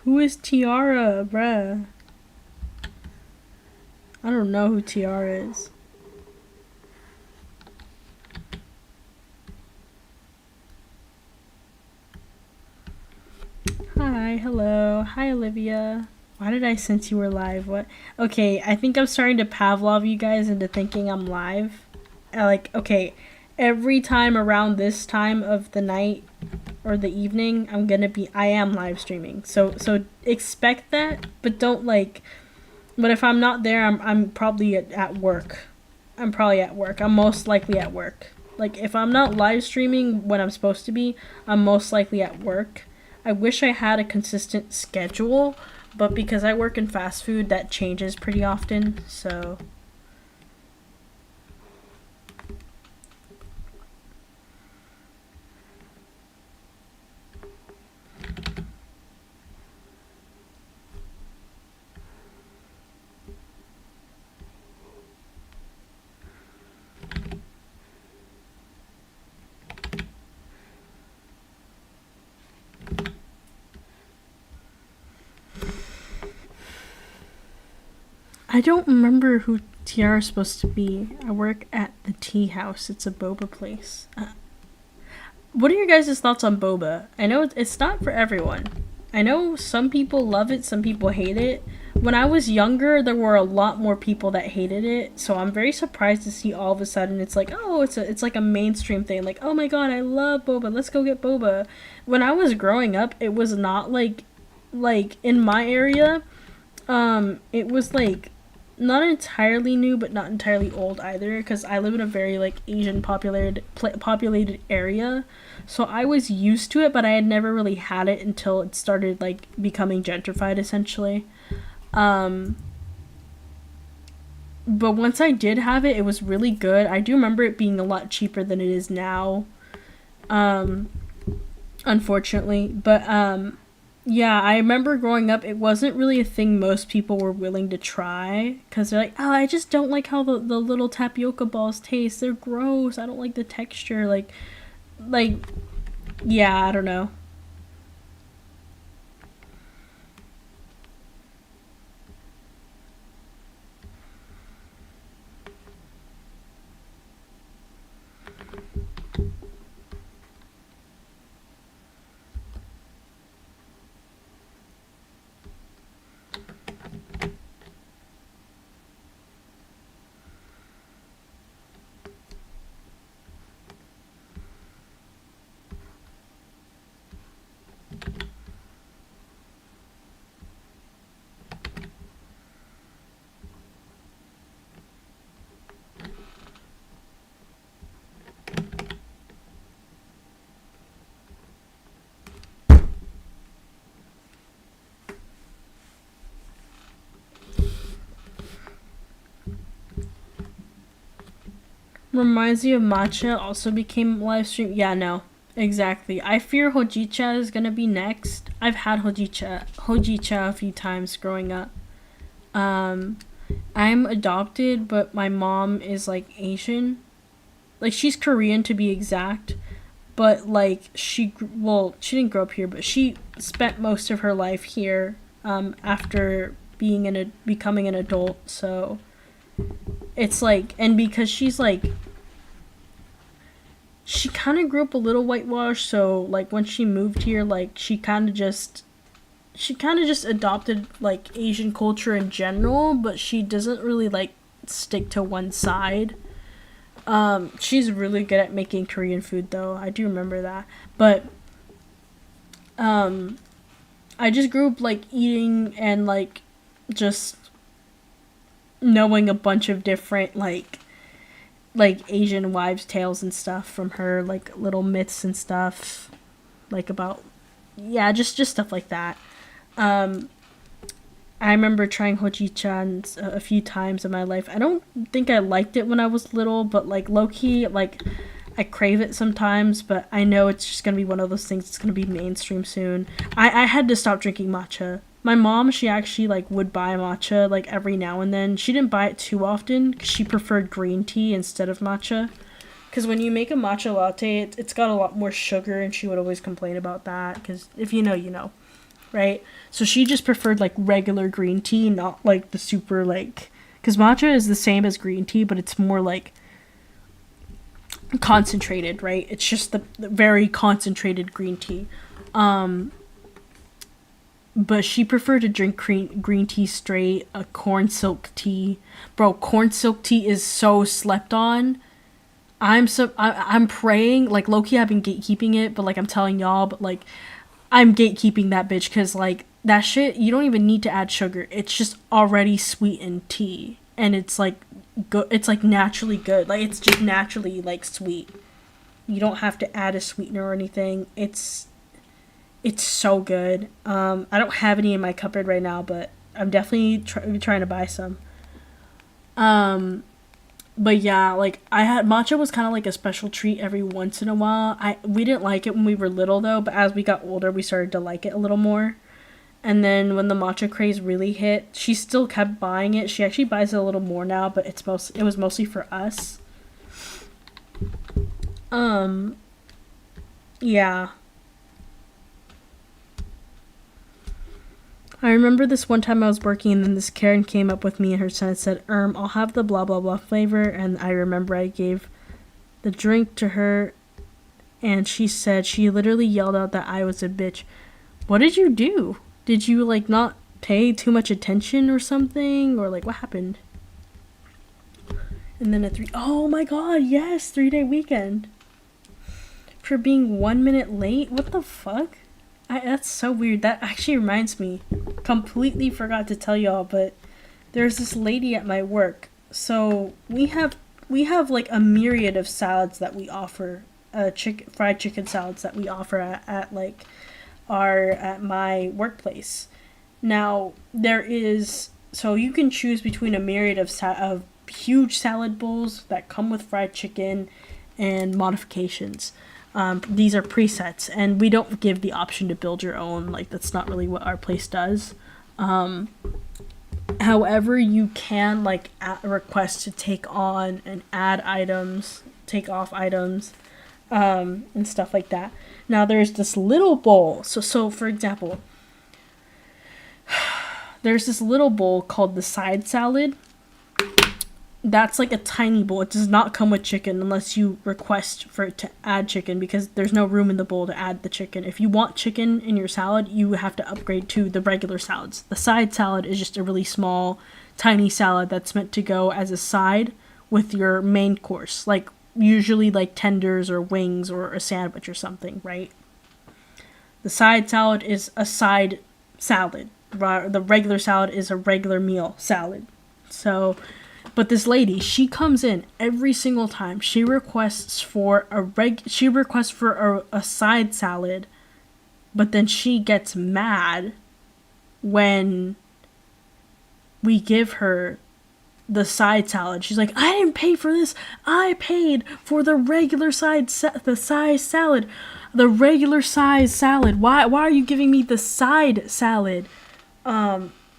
Who is Tiara, bruh? I don't know who Tiara is. Hi, hello. Hi, Olivia. Why did I sense you were live? What? Okay, I think I'm starting to Pavlov you guys into thinking I'm live. Okay, every time around this time of the night or the evening, I am live streaming. So expect that, but don't like. But if I'm not there, I'm probably at work. I'm probably at work. I'm most likely at work. Like if I'm not live streaming when I'm supposed to be, I'm most likely at work. I wish I had a consistent schedule, but because I work in fast food, that changes pretty often. So I don't remember who Tiara's supposed to be. I work at the tea house. It's a boba place. What are your guys' thoughts on boba? I know it's not for everyone. I know some people love it, some people hate it. When I was younger, there were a lot more people that hated it, so I'm very surprised to see all of a sudden it's like, oh, it's like a mainstream thing. Like, oh my god, I love boba. Let's go get boba. When I was growing up, it was not like in my area, it was like not entirely new, but not entirely old either, because I live in a very like Asian populated area, so I was used to it, but I had never really had it until it started like becoming gentrified essentially. Um, but once I did have it, it was really good. I do remember it being a lot cheaper than it is now. Um, Unfortunately, but yeah, I remember growing up, it wasn't really a thing most people were willing to try because they're like, oh, I just don't like how the little tapioca balls taste. They're gross. I don't like the texture. Like, yeah, I don't know. Reminds you of matcha also became live stream. Yeah, no, exactly. I fear hojicha is gonna be next. I've had hojicha a few times growing up. Um, I'm adopted, but my mom is like Asian. Like she's Korean to be exact, but like she didn't grow up here, but she spent most of her life here. After becoming an adult, so it's like, and because she's like, she kind of grew up a little whitewashed, so like when she moved here, like she kind of just adopted like Asian culture in general, but she doesn't really like stick to one side. She's really good at making Korean food though. I do remember that. But um I just grew up like eating and like just knowing a bunch of different like Asian wives' tales and stuff from her, like little myths and stuff, like about, yeah, just stuff like that. Um, I remember trying hojicha a few times in my life. I don't think I liked it when I was little, but like low key, like I crave it sometimes. But I know it's just gonna be one of those things that's gonna be mainstream soon. I had to stop drinking matcha. My mom, she actually like would buy matcha like every now and then. She didn't buy it too often because she preferred green tea instead of matcha. Because when you make a matcha latte, it's got a lot more sugar, and she would always complain about that. Because if you know, you know, right? So she just preferred like regular green tea, not like the super like. Because matcha is the same as green tea, but it's more like concentrated, right? It's just the very concentrated green tea. Um, but she preferred to drink green tea straight, a corn silk tea. Bro, corn silk tea is so slept on. I'm praying, like low key I've been gatekeeping it, but like I'm telling y'all, but like I'm gatekeeping that bitch because like that shit, you don't even need to add sugar. It's just already sweetened tea, and it's like good. It's like naturally good. Like it's just naturally like sweet. You don't have to add a sweetener or anything. It's so good. I don't have any in my cupboard right now, but I'm definitely trying to buy some. Um, but yeah, like I had matcha was kind of like a special treat every once in a while. We didn't like it when we were little though, but as we got older, we started to like it a little more. And then when the matcha craze really hit, she still kept buying it. She actually buys it a little more now, but it was mostly for us. Um, yeah. I remember this one time I was working, and then this Karen came up with me and her son and said, I'll have the blah blah blah flavor. And I remember I gave the drink to her, and she said, she literally yelled out that I was a bitch. What did you do? Did you like not pay too much attention or something? Or like what happened? And then oh my god, yes, 3-day weekend. For being 1 minute late? What the fuck? That's so weird. That actually reminds me. Completely forgot to tell y'all, but there's this lady at my work. So we have like a myriad of salads that we offer, fried chicken salads that we offer at like at my workplace. Now there is, so you can choose between a myriad of huge salad bowls that come with fried chicken and modifications. These are presets, and we don't give the option to build your own. Like, that's not really what our place does. However, you can like request to take on and add items, take off items, and stuff like that. Now there's this little bowl. So for example, there's this little bowl called the side salad. That's like a tiny bowl. It does not come with chicken unless you request for it to add chicken, because there's no room in the bowl to add the chicken. If you want chicken in your salad, you have to upgrade to the regular salads. The side salad is just a really small, tiny salad that's meant to go as a side with your main course, like usually like tenders or wings or a sandwich or something, right? The side salad is a side salad. The regular salad is a regular meal salad. So, but this lady, she comes in every single time. She requests for a side salad, but then she gets mad when we give her the side salad. She's like, I didn't pay for this. I paid for the regular the size salad. The regular size salad. Why are you giving me the side salad?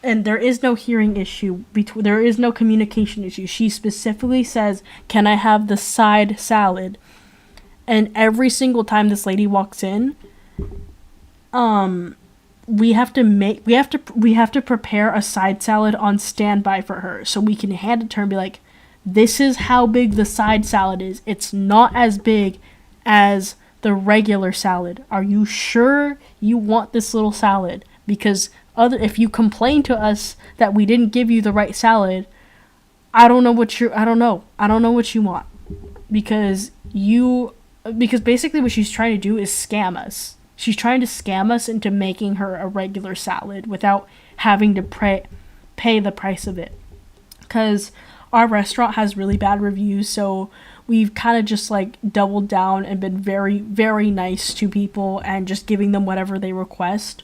And there is no hearing issue there is no communication issue. She specifically says, "Can I have the side salad?" And every single time this lady walks in, we have to prepare a side salad on standby for her, so we can hand it to her and be like, "This is how big the side salad is. It's not as big as the regular salad. Are you sure you want this little salad? Because if you complain to us that we didn't give you the right salad, I don't know what you want." Because basically what she's trying to do is scam us. She's trying to scam us into making her a regular salad without having to pay the price of it. Because our restaurant has really bad reviews, so we've kind of just like doubled down and been very, very nice to people and just giving them whatever they request.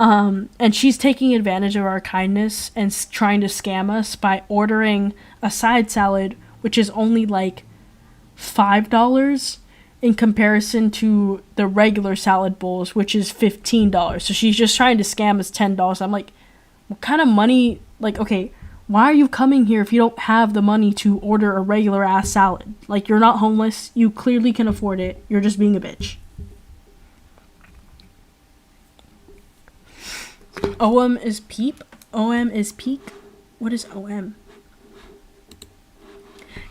And she's taking advantage of our kindness and trying to scam us by ordering a side salad, which is only like $5 in comparison to the regular salad bowls, which is $15. So she's just trying to scam us $10. I'm like, what kind of money? Like, okay, why are you coming here if you don't have the money to order a regular ass salad? Like, you're not homeless. You clearly can afford it. You're just being a bitch. OM is peep. OM is peak. What is OM?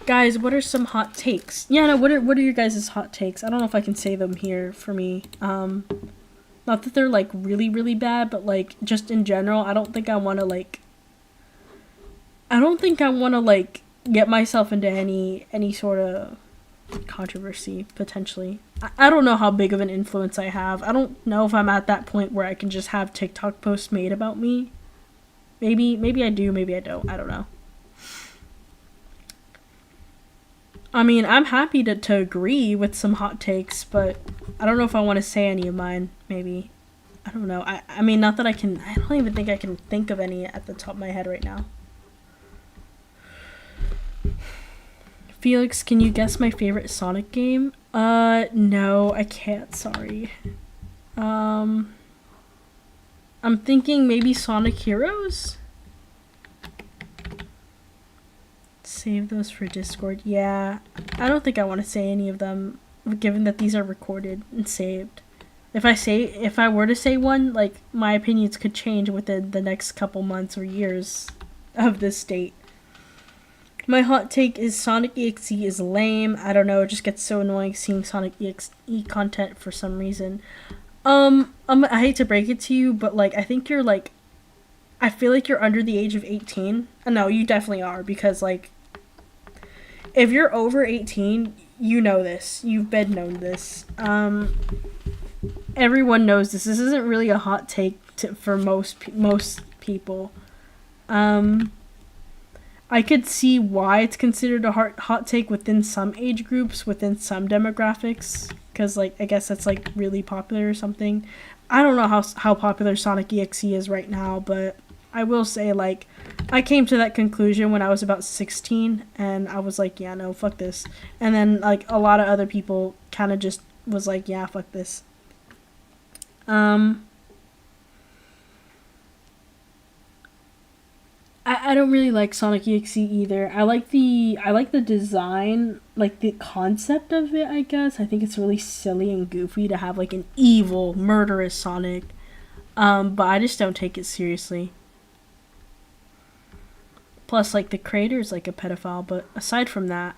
Guys, what are some hot takes? Yeah, no, what are your guys' hot takes? I don't know if I can say them here for me. Not that they're like really, really bad, but like just in general, I don't think I want to get myself into any sort of controversy, potentially. I don't know how big of an influence I have. I don't know if I'm at that point where I can just have TikTok posts made about me. Maybe I do, maybe I don't. I don't know. I mean, I'm happy to agree with some hot takes, but I don't know if I want to say any of mine, maybe. I don't know. I mean, not that I don't even think I can think of any at the top of my head right now. Felix, can you guess my favorite Sonic game? No, I can't, sorry. I'm thinking maybe Sonic Heroes? Save those for Discord. Yeah, I don't think I want to say any of them, given that these are recorded and saved. If I were to say one, like, my opinions could change within the next couple months or years of this state. My hot take is Sonic EXE is lame. I don't know, it just gets so annoying seeing Sonic EXE content for some reason. I hate to break it to you, but like, I feel like you're under the age of 18. No, you definitely are, because like, if you're over 18, you know this. You've been known this. Everyone knows this. This isn't really a hot take for most people. I could see why it's considered a hot take within some age groups, within some demographics, because like I guess that's like really popular or something. I don't know how popular Sonic EXE is right now, but I will say like I came to that conclusion when I was about 16, and I was like, yeah, no, fuck this. And then like a lot of other people kind of just was like, yeah, fuck this. I don't really like Sonic EXE either. I like the design, like the concept of it, I guess. I think it's really silly and goofy to have like an evil, murderous Sonic. But I just don't take it seriously. Plus like the creator is like a pedophile, but aside from that,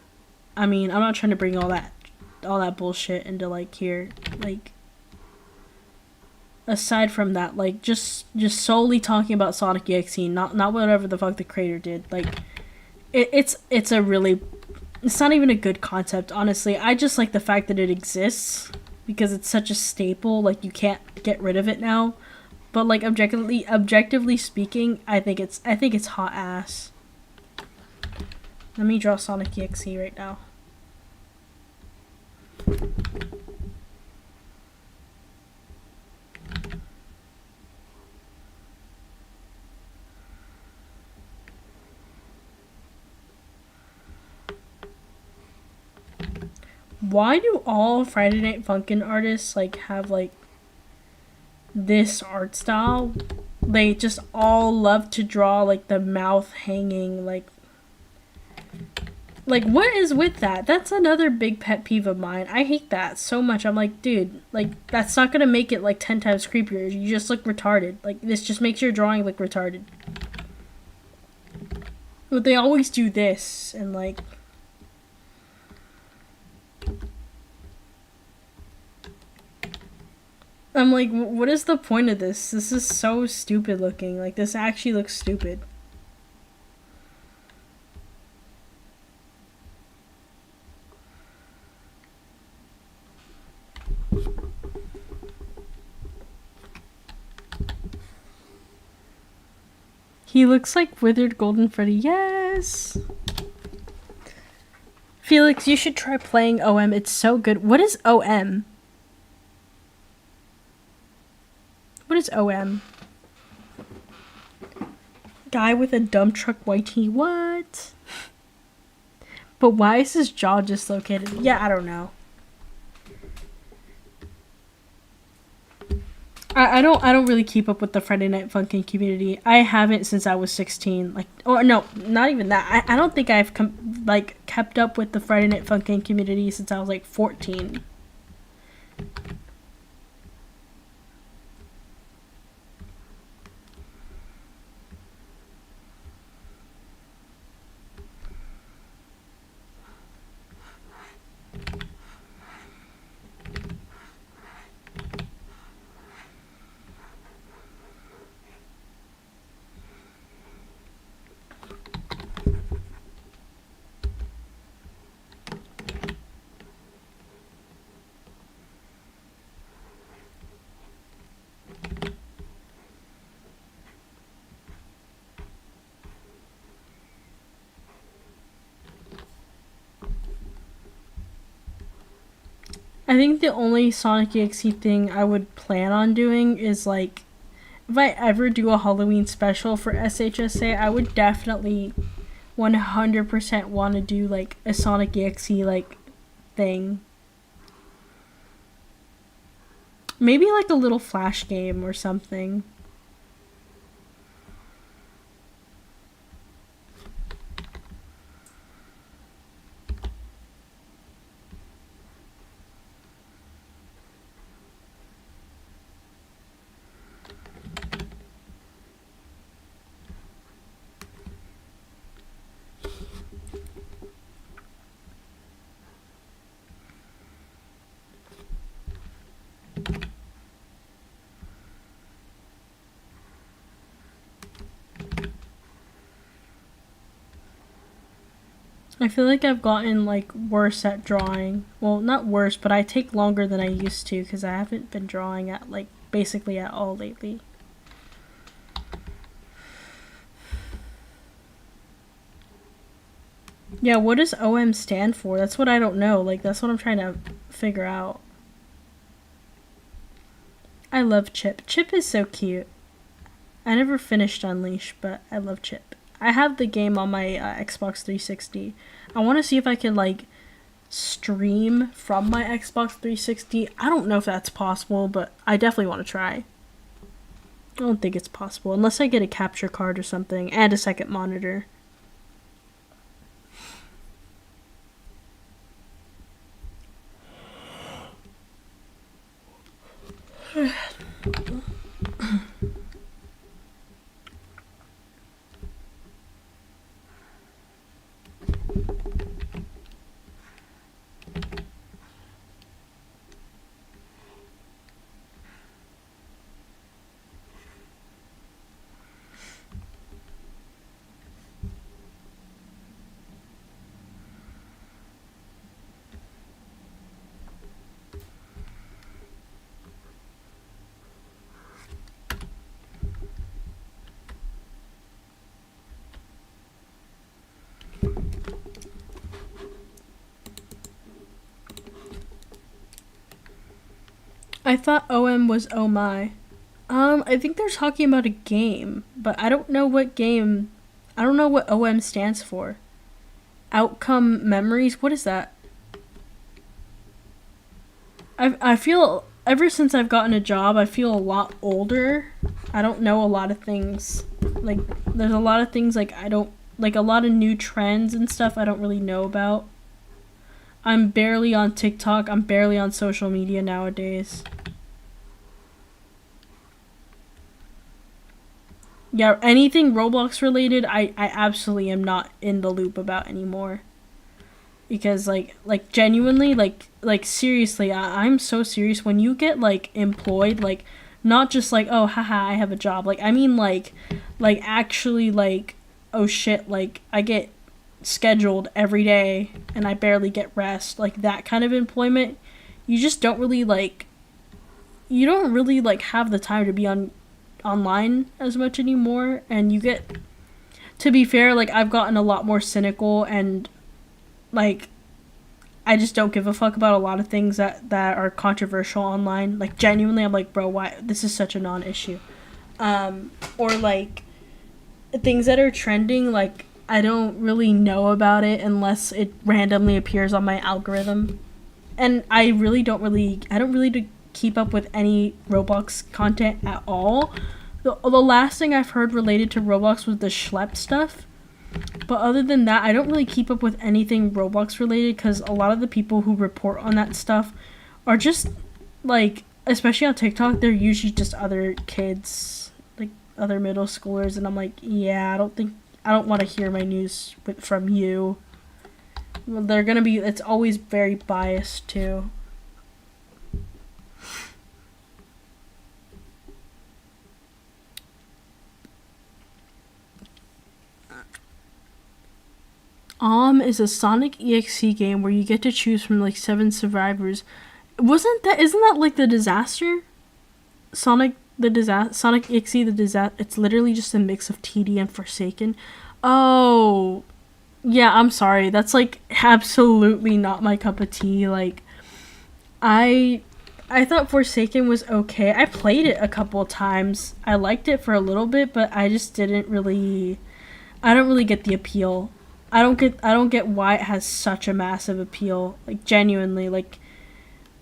I mean, I'm not trying to bring all that bullshit into like here. Like aside from that, like just solely talking about Sonic EXE, not whatever the fuck the creator did. Like it's a really, it's not even a good concept, honestly. I just like the fact that it exists because it's such a staple. Like you can't get rid of it now. But like objectively speaking, I think it's hot ass. Let me draw Sonic EXE right now. Why do all Friday Night Funkin' artists like have like this art style? They just all love to draw like the mouth hanging, like what is with that? That's another big pet peeve of mine. I hate that so much. I'm like, dude, like that's not gonna make it like 10 times creepier. You just look retarded. Like this just makes your drawing look retarded. But they always do this and like I'm like, what is the point of this? This is so stupid looking. Like, this actually looks stupid. He looks like Withered Golden Freddy. Yes! Felix, you should try playing OM. It's so good. What is OM? What is OM? Guy with a dump truck white tee. What? But why is his jaw dislocated? Yeah, I don't know. I don't really keep up with the Friday Night Funkin' community. I haven't since I was 16. Like, or no, not even that. I don't think I've kept up with the Friday Night Funkin' community since I was like 14. I think the only Sonic EXE thing I would plan on doing is like, if I ever do a Halloween special for SHSA, I would definitely 100% want to do like a Sonic EXE like thing. Maybe like a little flash game or something. I feel like I've gotten like worse at drawing. Well, not worse, but I take longer than I used to because I haven't been drawing at like basically at all lately. Yeah, what does OM stand for? That's what I don't know. Like, that's what I'm trying to figure out. I love Chip. Chip is so cute. I never finished Unleash, but I love Chip. I have the game on my Xbox 360. I want to see if I can, like, stream from my Xbox 360. I don't know if that's possible, but I definitely want to try. I don't think it's possible, unless I get a capture card or something, and a second monitor. I thought OM was oh my. I think they're talking about a game, but I don't know what game. I don't know what OM stands for. Outcome memories? What is that? I feel, ever since I've gotten a job, I feel a lot older. I don't know a lot of things. Like, there's a lot of things, like, I don't, like, a lot of new trends and stuff I don't really know about. I'm barely on TikTok. I'm barely on social media nowadays. Yeah, anything Roblox related, I absolutely am not in the loop about anymore. Because like genuinely, like seriously, I'm so serious. When you get like employed, like not just like, oh haha I have a job. Like I mean like actually like, oh shit, like I get scheduled every day and I barely get rest. Like that kind of employment, you just don't really like, you don't really like have the time to be online as much anymore. And you get, to be fair, like I've gotten a lot more cynical, and like I just don't give a fuck about a lot of things that are controversial online. Like genuinely, I'm like, bro, why, this is such a non-issue. Or like things that are trending, like I don't really know about it unless it randomly appears on my algorithm. And I don't really keep up with any Roblox content at all. The last thing I've heard related to Roblox was the schlep stuff. But other than that, I don't really keep up with anything Roblox related, because a lot of the people who report on that stuff are just, like, especially on TikTok, they're usually just other kids, like, other middle schoolers, and I'm like, yeah, I don't want to hear my news from you. Well, it's always very biased, too. Is a Sonic EXE game where you get to choose from like 7 survivors. Isn't that like the disaster? Sonic EXE the disaster. It's literally just a mix of TD and Forsaken. Oh, yeah, I'm sorry. That's like absolutely not my cup of tea. Like, I thought Forsaken was okay. I played it a couple times. I liked it for a little bit, but I just didn't really. I don't really get the appeal. I don't get why it has such a massive appeal. Like genuinely, like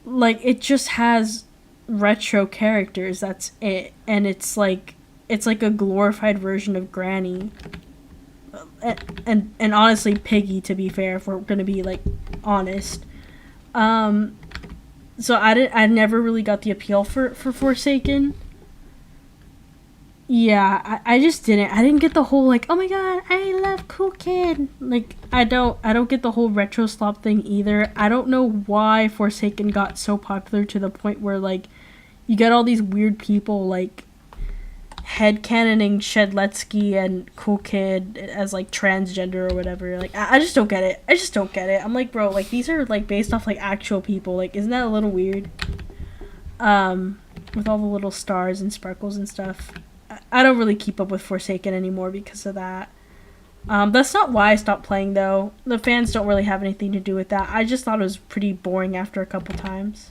it just has retro characters. That's it, and it's like a glorified version of Granny. And honestly, Piggy. To be fair, if we're gonna be like honest, so I never really got the appeal for Forsaken. Yeah, I just didn't. I didn't get the whole like, oh my god, I love Cool Kid. Like I don't get the whole retro slop thing either. I don't know why Forsaken got so popular to the point where like you get all these weird people like headcanoning Shedletsky and Cool Kid as like transgender or whatever. Like I just don't get it. I'm like, bro, like these are like based off like actual people. Like isn't that a little weird? With all the little stars and sparkles and stuff. I don't really keep up with Forsaken anymore because of that. That's not why I stopped playing though. The fans don't really have anything to do with that. I just thought it was pretty boring after a couple times.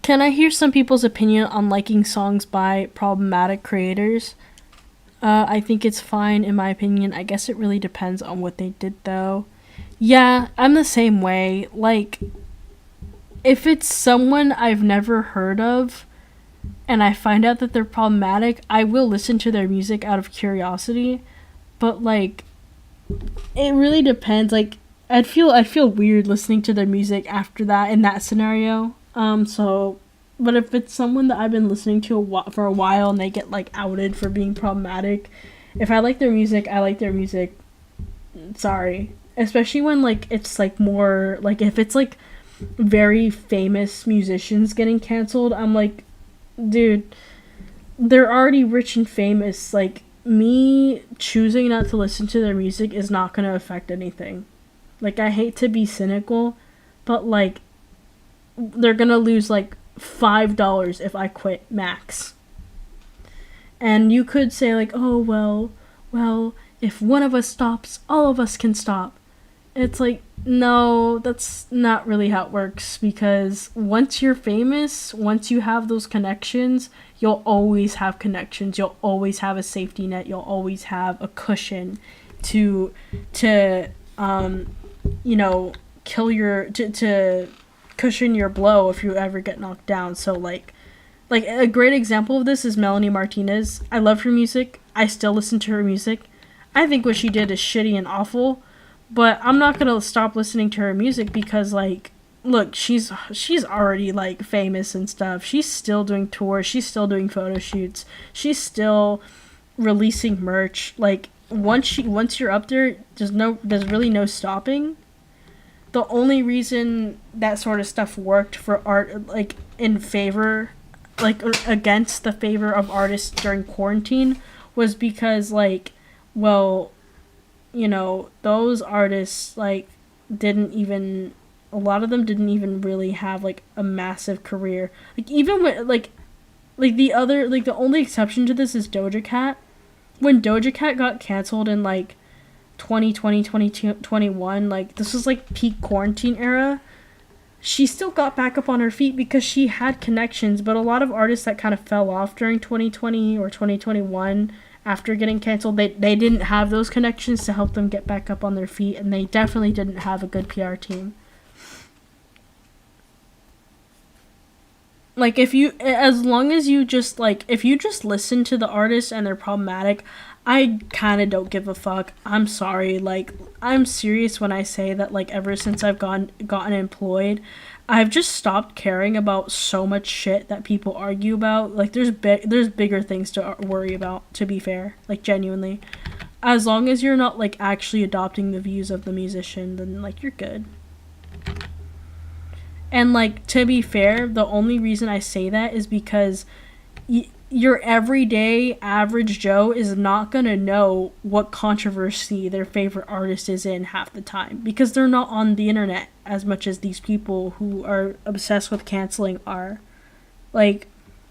Can I hear some people's opinion on liking songs by problematic creators? I think it's fine in my opinion. I guess it really depends on what they did though. Yeah, I'm the same way. Like, if it's someone I've never heard of and I find out that they're problematic, I will listen to their music out of curiosity. But like, it really depends. Like, I'd feel weird listening to their music after that in that scenario. But if it's someone that I've been listening to for a while and they get like outed for being problematic, if I like their music, I like their music. Sorry, especially when like it's like more like if it's like very famous musicians getting canceled, I'm like, dude, they're already rich and famous. Like, me choosing not to listen to their music is not gonna affect anything. Like, I hate to be cynical, but like, they're gonna lose like $5 if I quit max. And you could say like, oh well, if one of us stops, all of us can stop. It's like, no, that's not really how it works, because once you're famous, once you have those connections, you'll always have connections. You'll always have a safety net. You'll always have a cushion to you know, to cushion your blow if you ever get knocked down. So like a great example of this is Melanie Martinez. I love her music. I still listen to her music. I think what she did is shitty and awful, but I'm not gonna stop listening to her music because like, look, she's already like famous and stuff. She's still doing tours. She's still doing photo shoots. She's still releasing merch. Like, once you're up there, there's really no stopping. The only reason that sort of stuff worked for art, like in favor, like against the favor of artists during quarantine, was because like, well, you know, those artists like didn't even, a lot of them didn't even really have like a massive career. Like, even when like the other, like the only exception to this is Doja Cat. When Doja Cat got canceled in like 2020, 2021, like this was like peak quarantine era, she still got back up on her feet because she had connections. But a lot of artists that kind of fell off during 2020 or 2021 after getting canceled, they didn't have those connections to help them get back up on their feet, and they definitely didn't have a good PR team. Like, as long as you just like, if you just listen to the artist and they're problematic, I kind of don't give a fuck. I'm sorry. Like, I'm serious when I say that, like, ever since I've gotten employed, I've just stopped caring about so much shit that people argue about. Like, there's bigger things to worry about, to be fair. Like, genuinely. As long as you're not, like, actually adopting the views of the musician, then, like, you're good. And, like, to be fair, the only reason I say that is because your everyday average Joe is not gonna know what controversy their favorite artist is in half the time, because they're not on the internet as much as these people who are obsessed with canceling are. Like,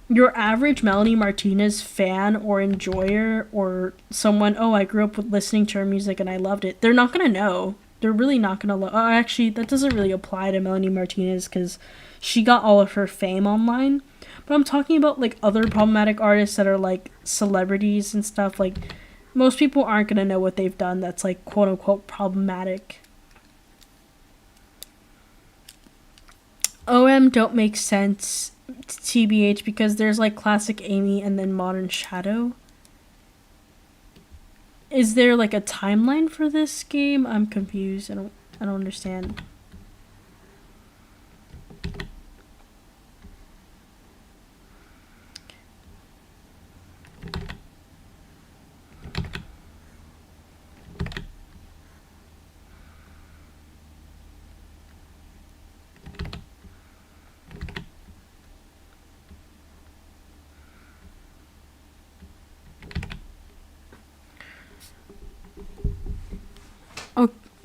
your average Melanie Martinez fan or enjoyer, or someone, oh, I grew up with listening to her music and I loved it, they're not gonna know. They're really not gonna actually, that doesn't really apply to Melanie Martinez because she got all of her fame online. But I'm talking about like other problematic artists that are like celebrities and stuff. Like, most people aren't gonna know what they've done that's like quote unquote problematic. OM don't make sense, TBH, because there's like classic Amy and then modern Shadow. Is there like a timeline for this game? I'm confused. I don't understand.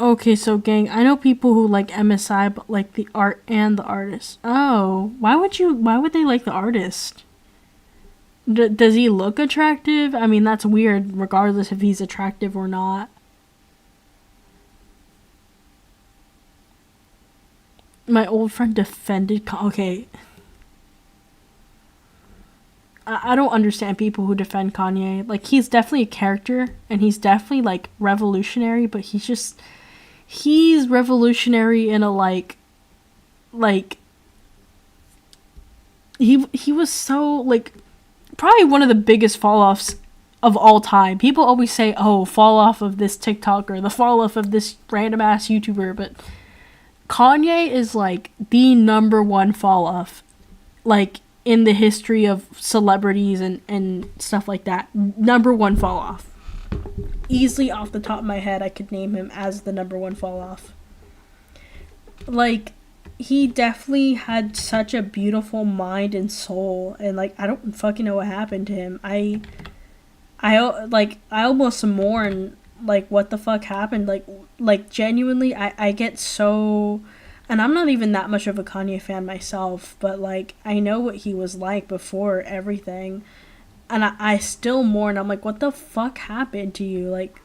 Okay, so gang, I know people who like MSI but like the art and the artist. Oh, why would they like the artist? Does he look attractive? I mean, that's weird regardless if he's attractive or not. My old friend defended okay. I don't understand people who defend Kanye. Like, he's definitely a character and he's definitely like revolutionary, but he's revolutionary in a like he was so like probably one of the biggest fall offs of all time. People always say, oh, fall off of this TikToker, the fall off of this random ass YouTuber, but Kanye is like the number one fall off, like in the history of celebrities and stuff like that. Number one fall off. Easily off the top of my head, I could name him as the number one fall off. Like, he definitely had such a beautiful mind and soul, and like I don't fucking know what happened to him. I almost mourn like what the fuck happened. Like genuinely, I get so, and I'm not even that much of a Kanye fan myself, but like I know what he was like before everything, and I still mourn. I'm like, what the fuck happened to you? Like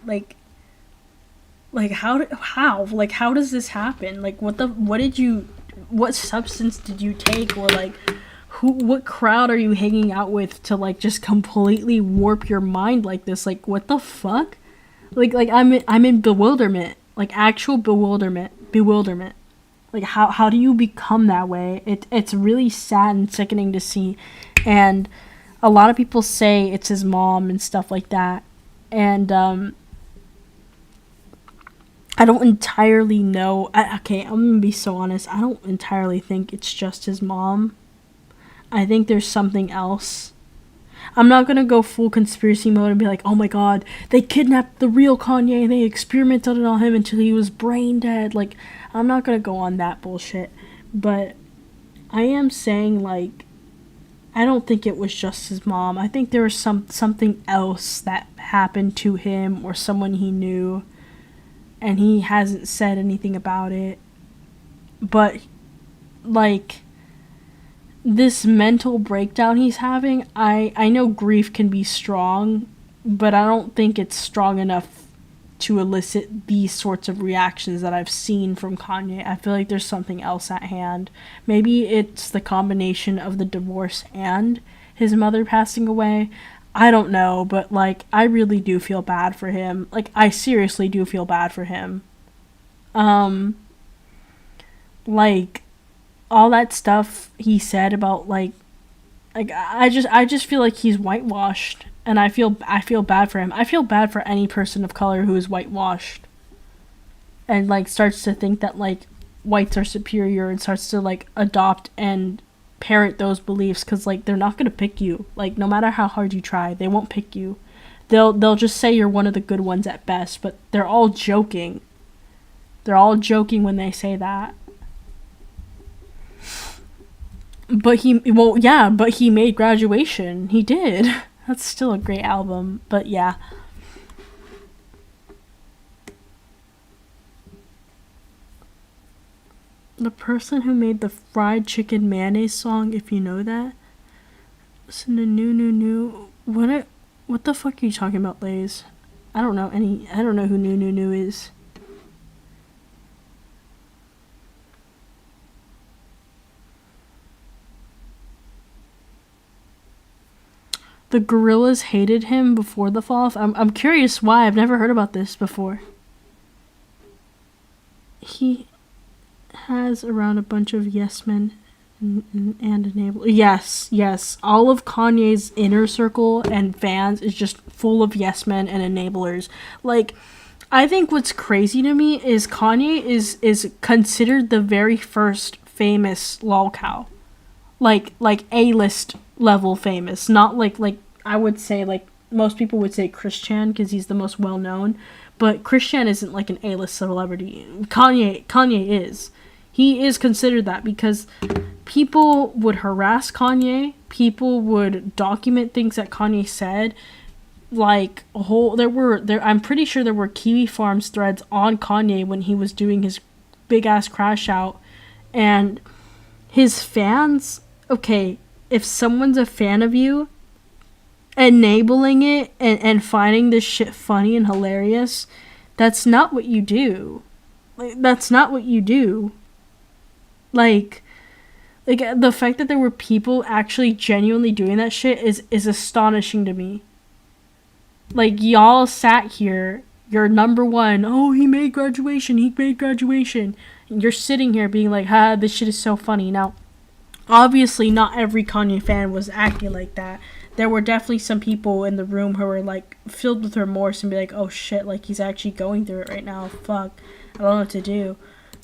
how does this happen? Like what substance did you take, or like what crowd are you hanging out with to like just completely warp your mind like this? Like, what the fuck? Like I'm in bewilderment, like actual bewilderment. Like how do you become that way? It's really sad and sickening to see, and a lot of people say it's his mom and stuff like that, and I don't entirely know. Okay, I'm gonna be so honest. I don't entirely think it's just his mom. I think there's something else. I'm not gonna go full conspiracy mode and be like, oh my god, they kidnapped the real Kanye and they experimented on him until he was brain dead. Like, I'm not gonna go on that bullshit. But I am saying, like, I don't think it was just his mom. I think there was something else that happened to him or someone he knew, and he hasn't said anything about it. But like, this mental breakdown he's having, I know grief can be strong, but I don't think it's strong enough to elicit these sorts of reactions that I've seen from Kanye. I feel like there's something else at hand. Maybe it's the combination of the divorce and his mother passing away. I don't know, but like, I really do feel bad for him. Like, I seriously do feel bad for him. Like, all that stuff he said about like I just feel like he's whitewashed, and I feel bad for him. I feel bad for any person of color who is whitewashed and like starts to think that like whites are superior and starts to like adopt and parrot those beliefs, because like they're not gonna pick you. Like, no matter how hard you try, they won't pick you. They'll just say you're one of the good ones at best, but they're all joking. They're all joking when they say that. But he made Graduation. He did. That's still a great album, but yeah. The person who made the fried chicken mayonnaise song, if you know that. Listen to new. What the fuck are you talking about, Lays? I don't know who new is. The Gorillas hated him before the fall off. I'm curious why. I've never heard about this before. He has around a bunch of yes men and enablers. Yes. All of Kanye's inner circle and fans is just full of yes men and enablers. Like, I think what's crazy to me is Kanye is considered the very first famous lolcow. Like A-list level famous, not like I would say, like most people would say Chris Chan because he's the most well known, but Chris Chan isn't like an A-list celebrity. Kanye is. He is considered that because people would harass Kanye, people would document things that Kanye said, like a whole there I'm pretty sure there were Kiwi Farms threads on Kanye when he was doing his big ass crash out, and his fans, okay, if someone's a fan of you, enabling it and finding this shit funny and hilarious, that's not what you do. Like, that's not what you do. Like the fact that there were people actually genuinely doing that shit is astonishing to me. Like, y'all sat here, you're number one, oh, he made graduation. And you're sitting here being like, ha, this shit is so funny. Now, obviously, not every Kanye fan was acting like that. There were definitely some people in the room who were, like, filled with remorse and be like, oh, shit, like, he's actually going through it right now. Fuck. I don't know what to do.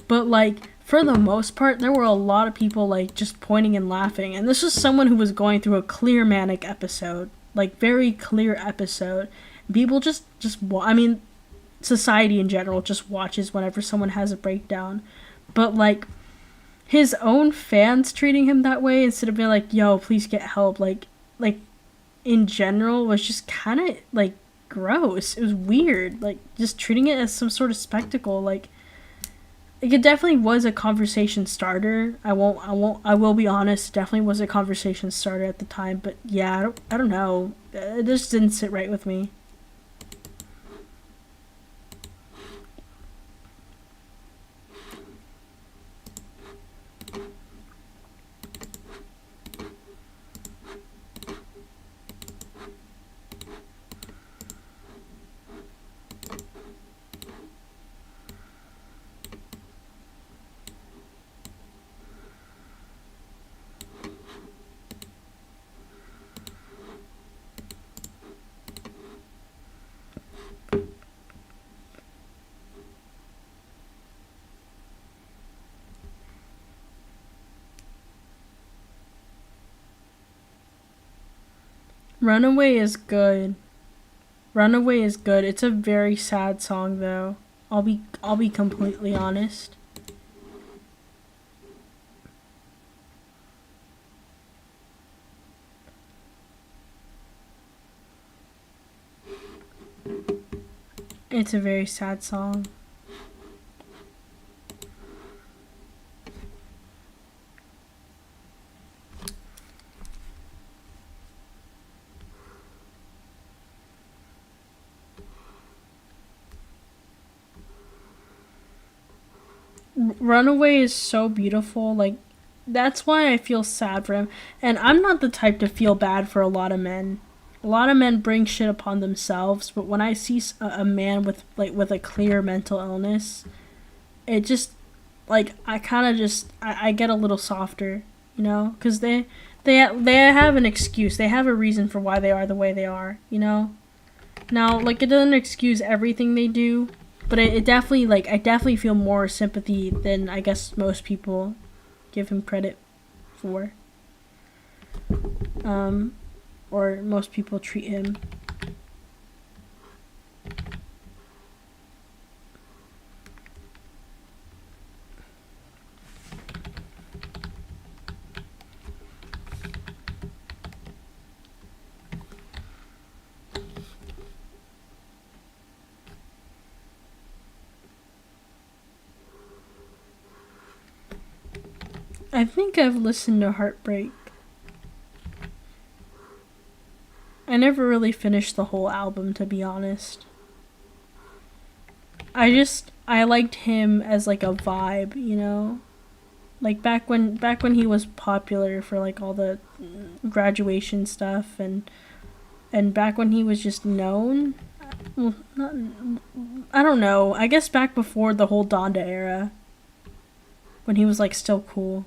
But, like, for the most part, there were a lot of people, like, just pointing and laughing. And this was someone who was going through a clear manic episode. Like, very clear episode. People I mean, society in general just watches whenever someone has a breakdown. But, like, his own fans treating him that way instead of being like, yo, please get help, like in general was just kind of, like, gross. It was weird. Like, just treating it as some sort of spectacle. Like, it definitely was a conversation starter. I will be honest, it definitely was a conversation starter at the time. But yeah, I don't know. It just didn't sit right with me. Runaway is good. Runaway is good. It's a very sad song though. I'll be completely honest. It's a very sad song. Runaway is so beautiful. Like, that's why I feel sad for him. And I'm not the type to feel bad for a lot of men. A lot of men bring shit upon themselves, but when I see a man with a clear mental illness, it just, like, I kind of just I get a little softer, you know, because they have an excuse. They have a reason for why they are the way they are, you know. Now, like, it doesn't excuse everything they do, but it definitely, like, I definitely feel more sympathy than I guess most people give him credit for. Or most people treat him. I think I've listened to Heartbreak. I never really finished the whole album, to be honest. I liked him as, like, a vibe, you know? Like, back when he was popular for, like, all the graduation stuff, and back when he was just known. Well, not, I don't know. I guess back before the whole Donda era, when he was, like, still cool.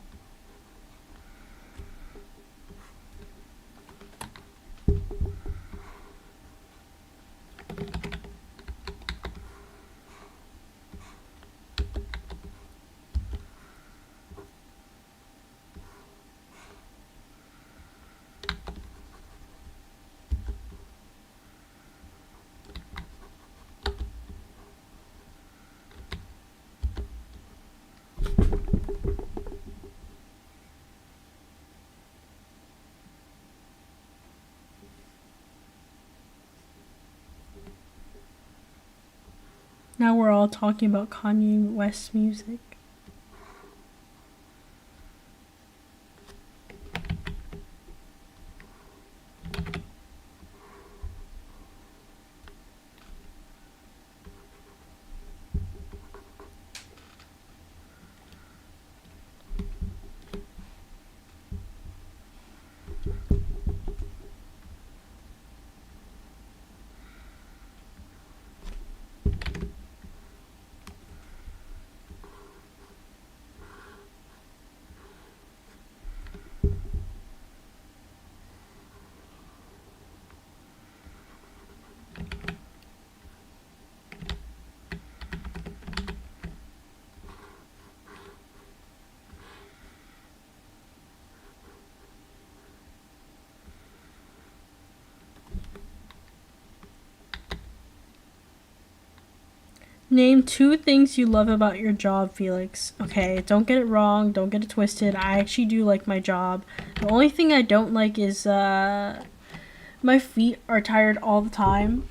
Now we're all talking about Kanye West music. Name 2 things you love about your job, Felix. Okay, don't get it wrong. Don't get it twisted. I actually do like my job. The only thing I don't like is my feet are tired all the time.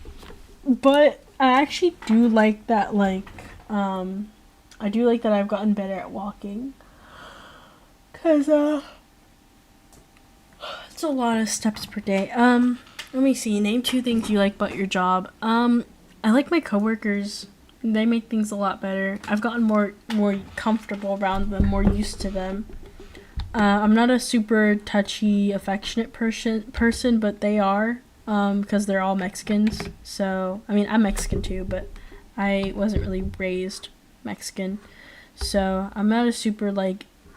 But I actually do like that, I do like that I've gotten better at walking. Because, it's a lot of steps per day. Let me see. Name 2 things you like about your job. I like my coworkers. They make things a lot better. I've gotten more comfortable around them, more used to them. I'm not a super touchy, affectionate person, but they are, because they're all Mexicans. So, I mean, I'm Mexican too, but I wasn't really raised Mexican. So, I'm not a super,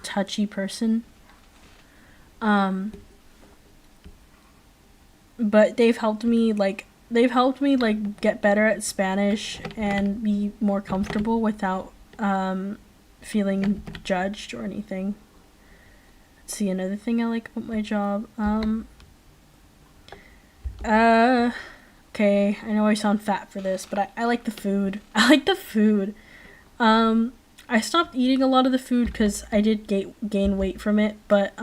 touchy person. But they've helped me, get better at Spanish and be more comfortable without feeling judged or anything. Let's see, another thing I like about my job. Okay, I know I sound fat for this, but I like the food. I like the food. I stopped eating a lot of the food because I did gain weight from it, but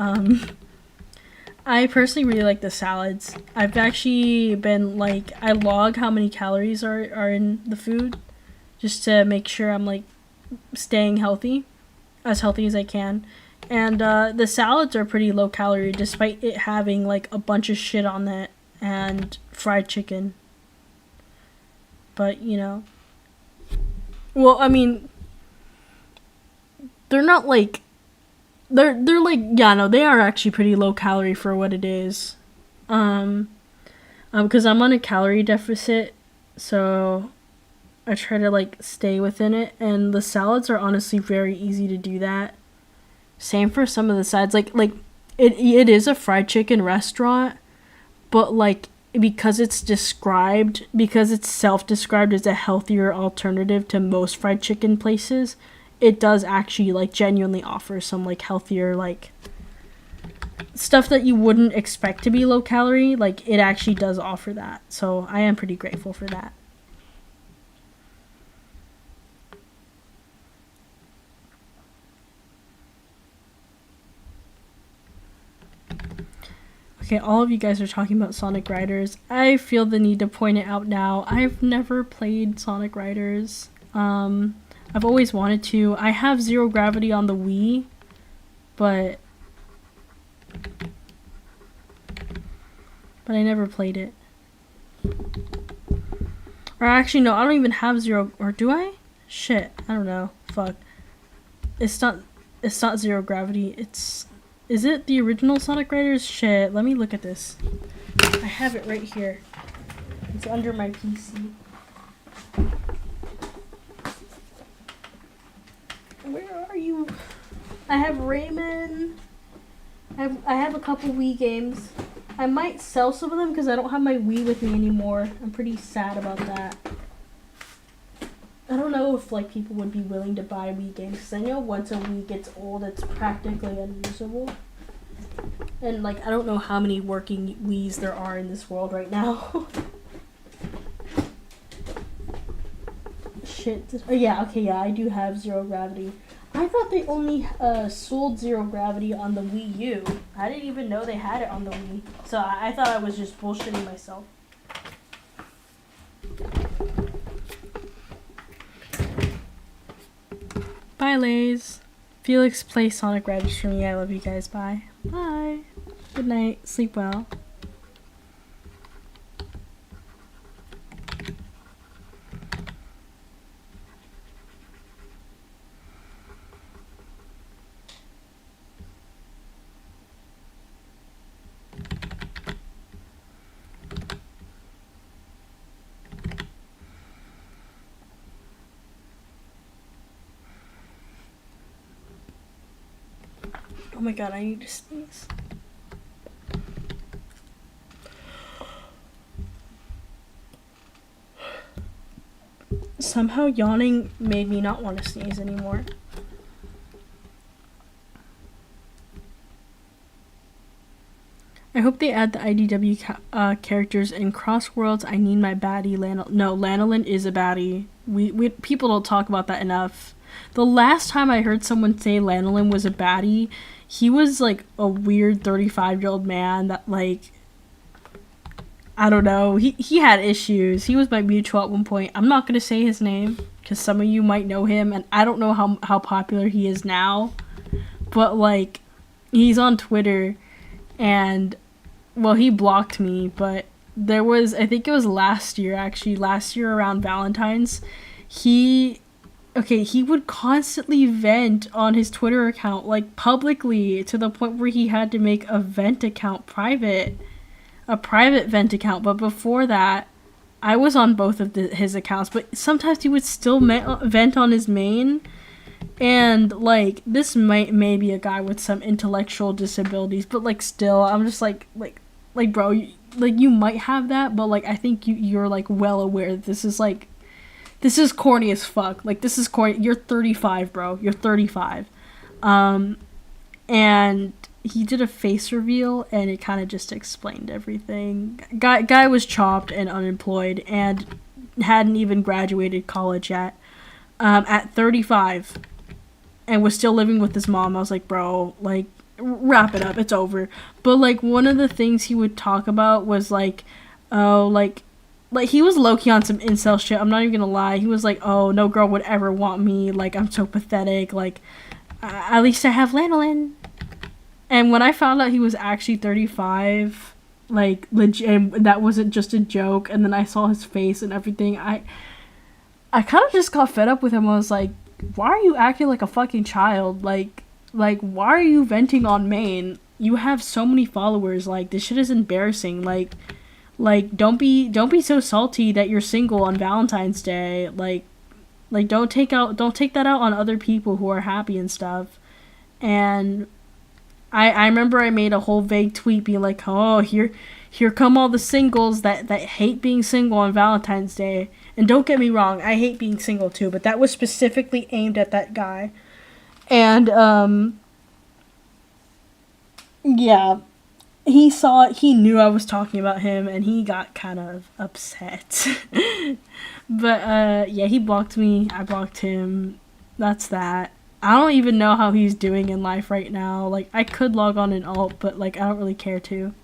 I personally really like the salads. I've actually been I log how many calories are in the food just to make sure I'm staying healthy, as healthy as I can. And the salads are pretty low calorie despite it having a bunch of shit on it and fried chicken. But, well, I mean, they're not They're yeah, no, they are actually pretty low calorie for what it is. Because I'm on a calorie deficit, so I try to stay within it, and the salads are honestly very easy to do that. Same for some of the sides, it is a fried chicken restaurant, but because it's self-described as a healthier alternative to most fried chicken places, it does actually genuinely offer some healthier stuff that you wouldn't expect to be low calorie. It actually does offer that, so I am pretty grateful for that. Okay, all of you guys are talking about Sonic Riders. I feel the need to point it out now. I've never played Sonic Riders. I've always wanted to. I have Zero Gravity on the Wii, but I never played it. Or actually, no, I don't even have Zero, or do I? Shit, I don't know. Fuck. It's not Zero Gravity. Is it the original Sonic Riders? Shit, let me look at this. I have it right here. It's under my PC. Where are you? I have Rayman. I have a couple Wii games. I might sell some of them because I don't have my Wii with me anymore. I'm pretty sad about that. I don't know if people would be willing to buy Wii games, because I know once a Wii gets old, it's practically unusable. And I don't know how many working Wiis there are in this world right now. Shit. Oh, yeah, okay, yeah, I do have Zero Gravity. I thought they only sold Zero Gravity on the Wii U. I didn't even know they had it on the Wii. So I thought I was just bullshitting myself. Bye, Lays. Felix, play Sonic Red for me. I love you guys. Bye. Bye. Good night. Sleep well. Oh my god, I need to sneeze. Somehow yawning made me not want to sneeze anymore. I hope they add the IDW characters in Cross Worlds. I need my baddie. No, Lanolin is a baddie. We people don't talk about that enough. The last time I heard someone say Lanolin was a baddie, he was like a weird 35-year-old man that, like, I don't know, he had issues. He was my mutual at one point. I'm not gonna say his name because some of you might know him, and I don't know how popular he is now, but like, he's on Twitter, and well, he blocked me, but there was, I think it was last year around Valentine's, he would constantly vent on his Twitter account, like, publicly, to the point where he had to make a vent account private. A private vent account. But before that, I was on both of his accounts. But sometimes he would still vent on his main. And, like, this may be a guy with some intellectual disabilities. But, like, still, I'm just like, bro, you might have that. But, like, I think you're, like, well aware that this is corny as fuck. Like, this is corny. You're 35, bro. You're 35. And he did a face reveal, and it kind of just explained everything. Guy was chopped and unemployed, and hadn't even graduated college yet. At 35, and was still living with his mom. I was like, bro, like, wrap it up. It's over. But, like, one of the things he would talk about was, like, oh, like, he was low-key on some incel shit. I'm not even gonna lie. He was like, oh, no girl would ever want me. Like, I'm so pathetic. Like, at least I have Lanolin. And when I found out he was actually 35, like, legit, and that wasn't just a joke, and then I saw his face and everything, I kind of just got fed up with him. I was like, why are you acting like a fucking child? Like, why are you venting on main? You have so many followers. Like, this shit is embarrassing. Like, don't be so salty that you're single on Valentine's Day. Like don't take that out on other people who are happy and stuff. And I remember I made a whole vague tweet being like, oh, here come all the singles that hate being single on Valentine's Day. And don't get me wrong, I hate being single too, but that was specifically aimed at that guy. And yeah, he saw it, he knew I was talking about him, and he got kind of upset. But yeah, he blocked me, I blocked him. That's that. I don't even know how he's doing in life right now. Like, I could log on and alt, but, like, I don't really care to.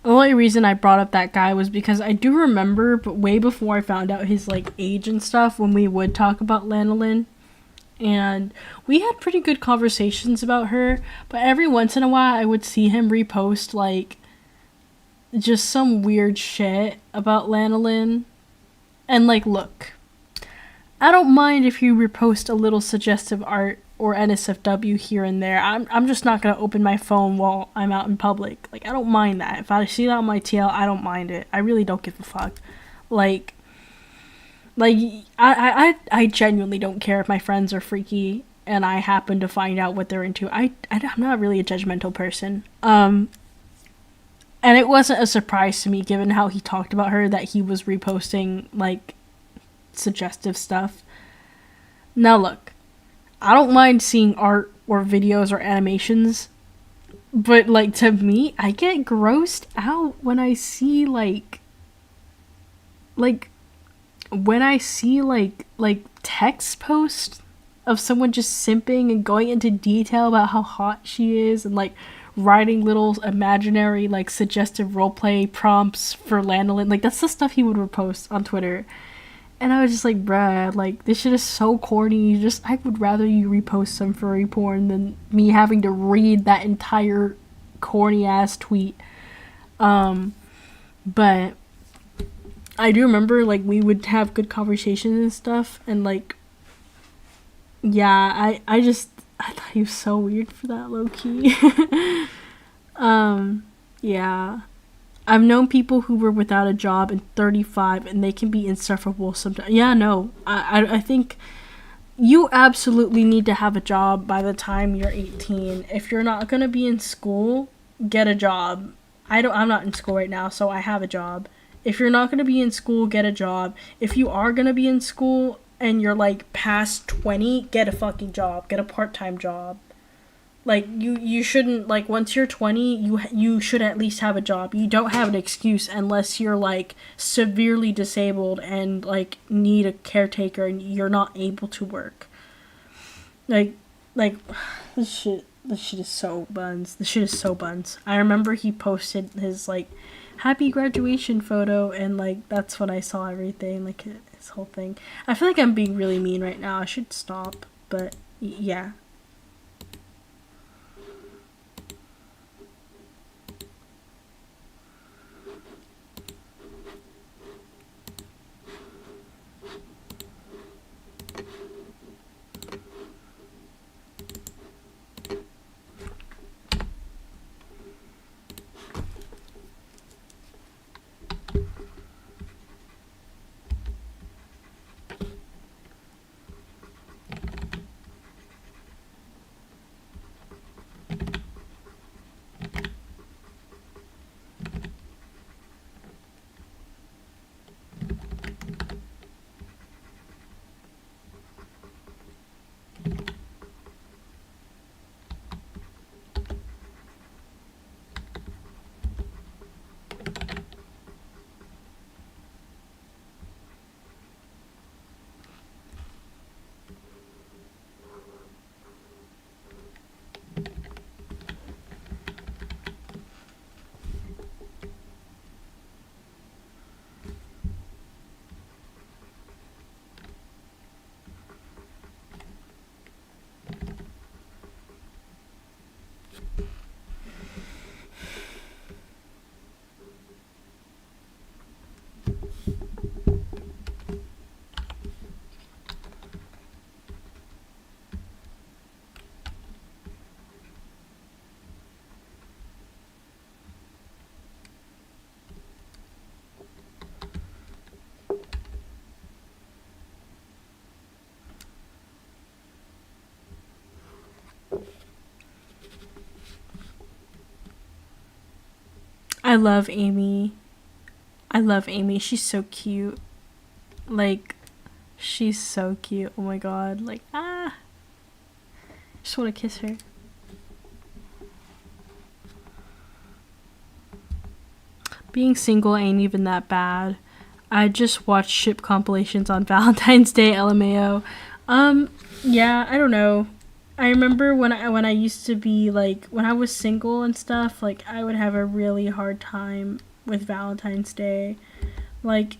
The only reason I brought up that guy was because I do remember, but way before I found out his, like, age and stuff, when we would talk about Lanolin, and we had pretty good conversations about her, but every once in a while I would see him repost, like, just some weird shit about Lanolin. And, like, look, I don't mind if you repost a little suggestive art or NSFW here and there. I'm just not gonna open my phone while I'm out in public. Like, I don't mind that. If I see that on my TL, I don't mind it. I really don't give a fuck. Like I genuinely don't care if my friends are freaky and I happen to find out what they're into. I'm not really a judgmental person. And it wasn't a surprise to me, given how he talked about her, that he was reposting, like, suggestive stuff. Now look, I don't mind seeing art or videos or animations, but, like, to me, I get grossed out when I see, like, when I see, like, text posts of someone just simping and going into detail about how hot she is and, like, writing little imaginary, like, suggestive roleplay prompts for lanolin. Like, that's the stuff he would repost on Twitter. And I was just like, bruh, like, this shit is so corny. I would rather you repost some furry porn than me having to read that entire corny ass tweet. But I do remember, like, we would have good conversations and stuff, and, like, yeah, I thought he was so weird for that, low-key. Yeah. I've known people who were without a job and 35, and they can be insufferable sometimes. Yeah, no. I think you absolutely need to have a job by the time you're 18. If you're not going to be in school, get a job. I'm not in school right now, so I have a job. If you're not going to be in school, get a job. If you are going to be in school and you're, like, past 20, get a fucking job. Get a part-time job. Like, you shouldn't, like, once you're 20, you should at least have a job. You don't have an excuse unless you're, like, severely disabled and, like, need a caretaker and you're not able to work. Like, this shit is so buns. This shit is so buns. I remember he posted his, like, happy graduation photo, and, like, that's when I saw everything, like, his whole thing. I feel like I'm being really mean right now. I should stop, but, yeah. I love Amy. She's so cute. Like, she's so cute. Oh my god. Like, just want to kiss her. Being single ain't even that bad. I just watched ship compilations on Valentine's Day, LMAO. Yeah, I don't know. I remember when I used to be, like, when I was single and stuff, like, I would have a really hard time with Valentine's Day. Like,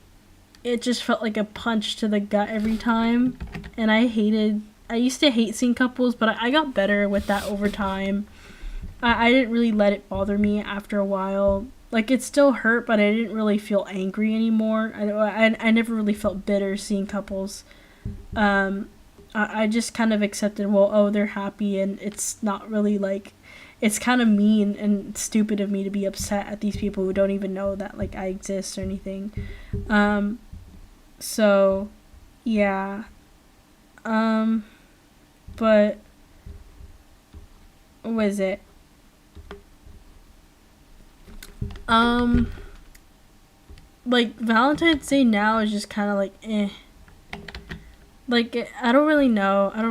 it just felt like a punch to the gut every time, and I used to hate seeing couples, but I got better with that over time. I didn't really let it bother me after a while. Like, it still hurt, but I didn't really feel angry anymore. I never really felt bitter seeing couples. I just kind of accepted, well, oh, they're happy, and it's not really like, it's kind of mean and stupid of me to be upset at these people who don't even know that like I exist or anything. So yeah. But what is it? Like Valentine's Day now is just kind of like eh. Like I don't really know. I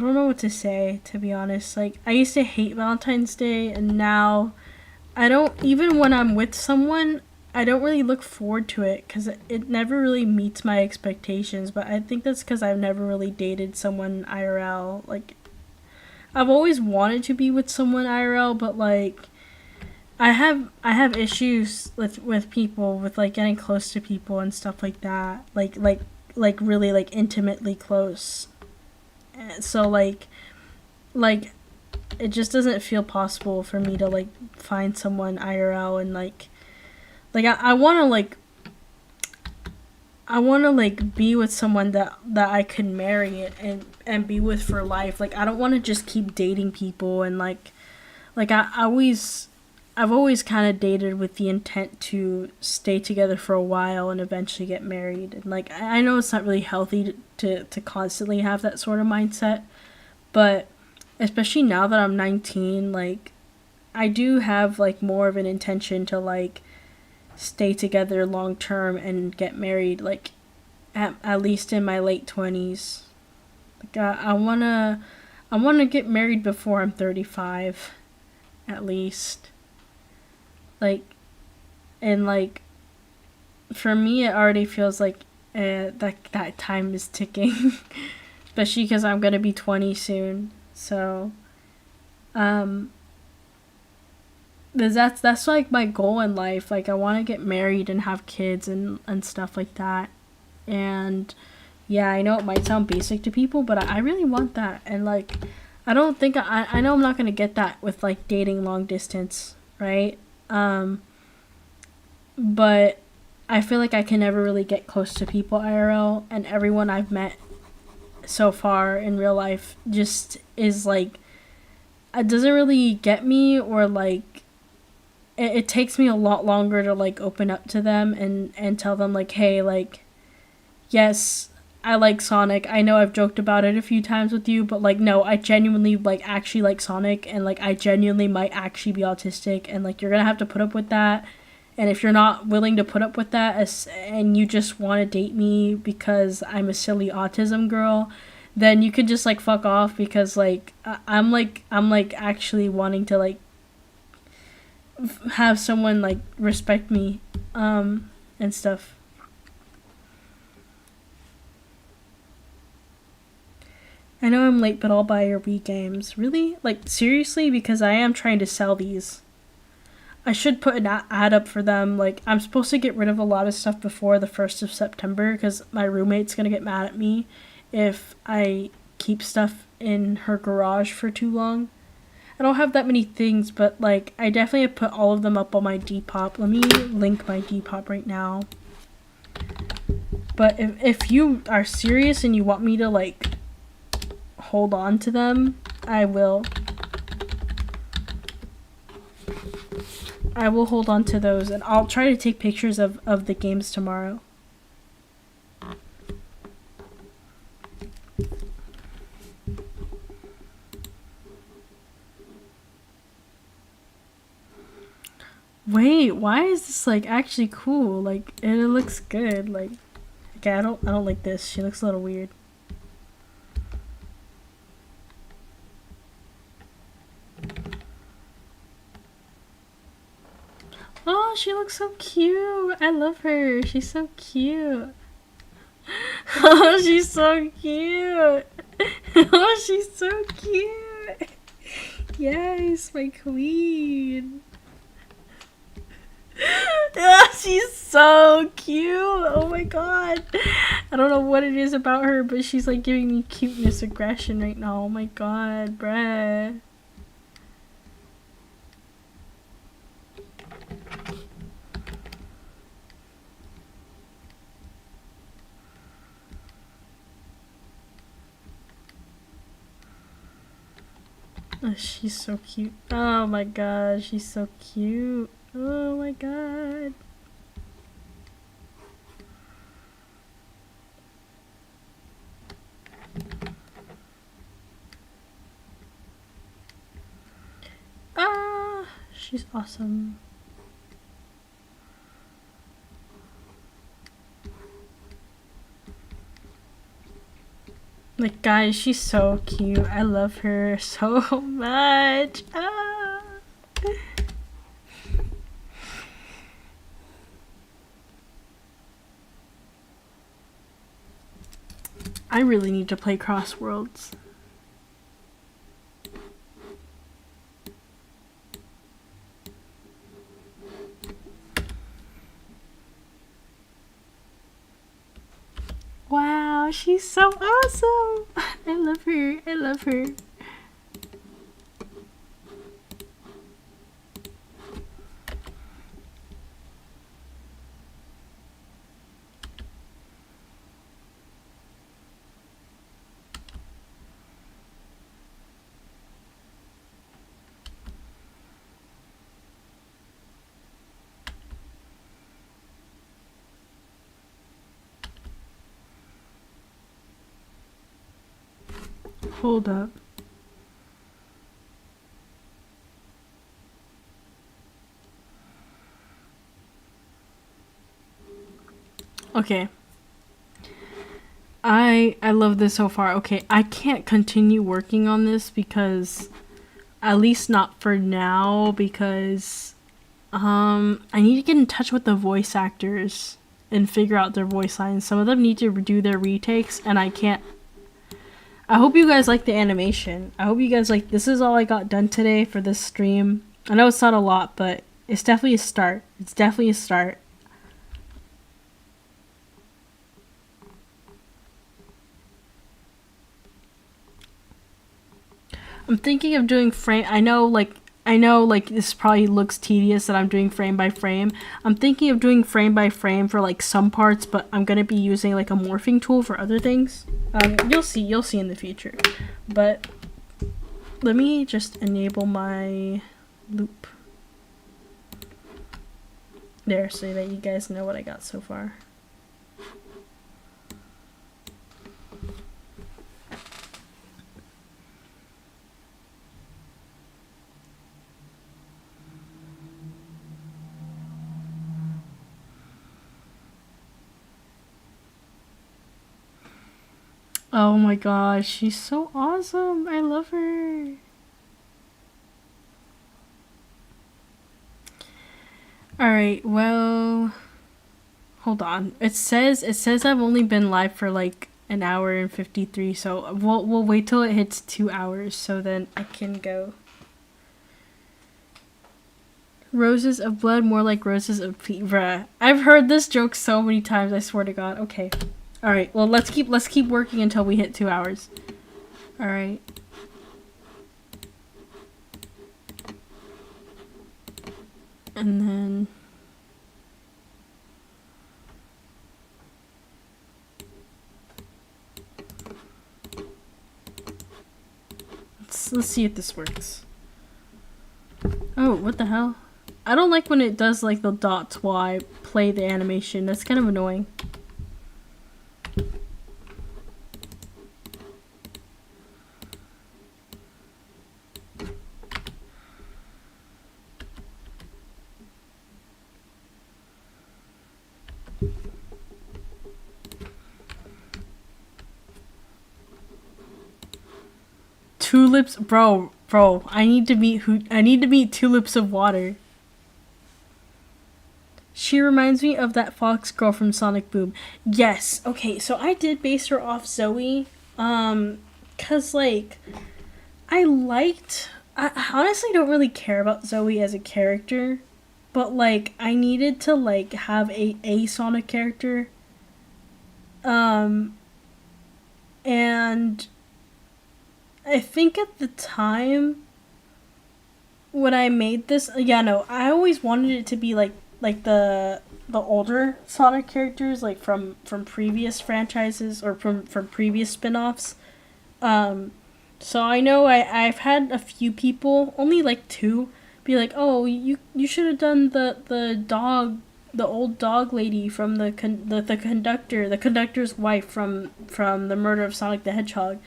don't know what to say, to be honest. Like I used to hate Valentine's Day, and now I don't, even when I'm with someone, I don't really look forward to it because it never really meets my expectations. But I think that's because I've never really dated someone IRL. Like I've always wanted to be with someone IRL, but like I have issues with people, with like getting close to people and stuff like that. Like really like intimately close. So like it just doesn't feel possible for me to like find someone IRL, and like I want to be with someone that I could marry and be with for life. Like I don't want to just keep dating people, and like I've always kind of dated with the intent to stay together for a while and eventually get married. And like I know it's not really healthy to constantly have that sort of mindset, but especially now that I'm 19, like I do have like more of an intention to like stay together long term and get married, like at least in my late 20s. Like I want to get married before I'm 35 at least. Like and like for me it already feels like that time is ticking. Especially because I'm gonna be 20 soon. So um that's like my goal in life. Like I want to get married and have kids and stuff like that. And yeah, I know it might sound basic to people, but I really want that. And like I don't think I know I'm not going to get that with like dating long distance, right? But I feel like I can never really get close to people IRL, and everyone I've met so far in real life just is like it doesn't really get me, or like it takes me a lot longer to like open up to them and tell them like, hey, like yes, I like Sonic. I know I've joked about it a few times with you, but like no, I genuinely like actually like Sonic, and like I genuinely might actually be autistic, and like you're gonna have to put up with that. And if you're not willing to put up with that, and you just want to date me because I'm a silly autism girl, then you could just like fuck off, because like I'm like actually wanting to like have someone like respect me and stuff. I know I'm late, but I'll buy your Wii games. Really? Like seriously? Because I am trying to sell these. I should put an ad up for them. Like I'm supposed to get rid of a lot of stuff before the 1st of September, because my roommate's gonna get mad at me if I keep stuff in her garage for too long. I don't have that many things, but like I definitely have put all of them up on my Depop. Let me link my Depop right now. But if you are serious and you want me to like hold on to them, I will. I will hold on to those, and I'll try to take pictures of the games tomorrow. Wait, why is this like actually cool? Like it looks good. Like okay, I don't like this. She looks a little weird. Oh, she looks so cute. I love her. She's so cute. Oh, she's so cute. Oh, she's so cute. Yes, my queen. Oh, she's so cute. Oh my god. I don't know what it is about her, but she's like giving me cuteness aggression right now. Oh my god, bruh. Oh, she's so cute. Oh my god, she's so cute. Oh my god. Ah, she's awesome. Like, guys, she's so cute. I love her so much. Ah. I really need to play Crossworlds. Wow, she's so awesome. I love her. I love her. Hold up. Okay. I love this so far. Okay, I can't continue working on this because, at least not for now, because I need to get in touch with the voice actors and figure out their voice lines. Some of them need to do their retakes, and I can't. I hope you guys like the animation. I hope you guys like. This is all I got done today for this stream. I know it's not a lot, but it's definitely a start. It's definitely a start. I'm thinking of doing frame. I know like this probably looks tedious that I'm doing frame by frame. I'm thinking of doing frame by frame for like some parts, but I'm gonna be using like a morphing tool for other things. You'll see in the future. But let me just enable my loop there so that you guys know what I got so far. Oh my gosh, she's so awesome. I love her. Alright, well, hold on. It says I've only been live for like an hour and 53, so we'll wait till it hits 2 hours so then I can go. Roses of blood, more like roses of fever. I've heard this joke so many times, I swear to God. Okay. Alright, well let's keep working until we hit 2 hours. Alright. And then let's see if this works. Oh, what the hell? I don't like when it does like the dots while I play the animation. That's kind of annoying. Tulips, bro, I need to meet Tulips of Water. She reminds me of that fox girl from Sonic Boom. Yes, okay, so I did base her off Zoe, cause like, I honestly don't really care about Zoe as a character, but like, I needed to like have a Sonic character, and I think at the time when I made this, yeah, no, I always wanted it to be like the older Sonic characters, like from previous franchises or from previous spin-offs. So So I know I've had a few people, only like two, be like, "Oh, you should have done the dog, the old dog lady from the conductor's wife from the murder of Sonic the Hedgehog."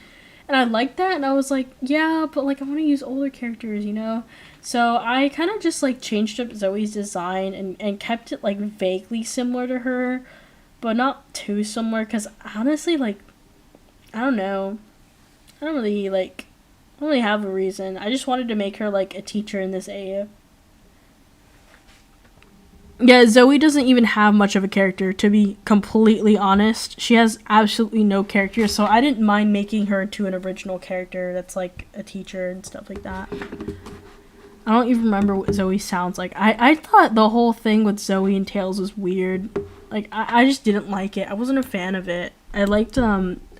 And I liked that, and I was like, "Yeah, but like I want to use older characters, you know?" So I kind of just like changed up Zoe's design and kept it like vaguely similar to her, but not too similar cuz honestly like I don't know. I don't really like. I don't really have a reason. I just wanted to make her like a teacher in this area. Yeah, Zoe doesn't even have much of a character, to be completely honest. She has absolutely no character, so I didn't mind making her into an original character that's like a teacher and stuff like that. I don't even remember what Zoe sounds like. I thought the whole thing with Zoe and Tails was weird. Like, I just didn't like it. I wasn't a fan of it.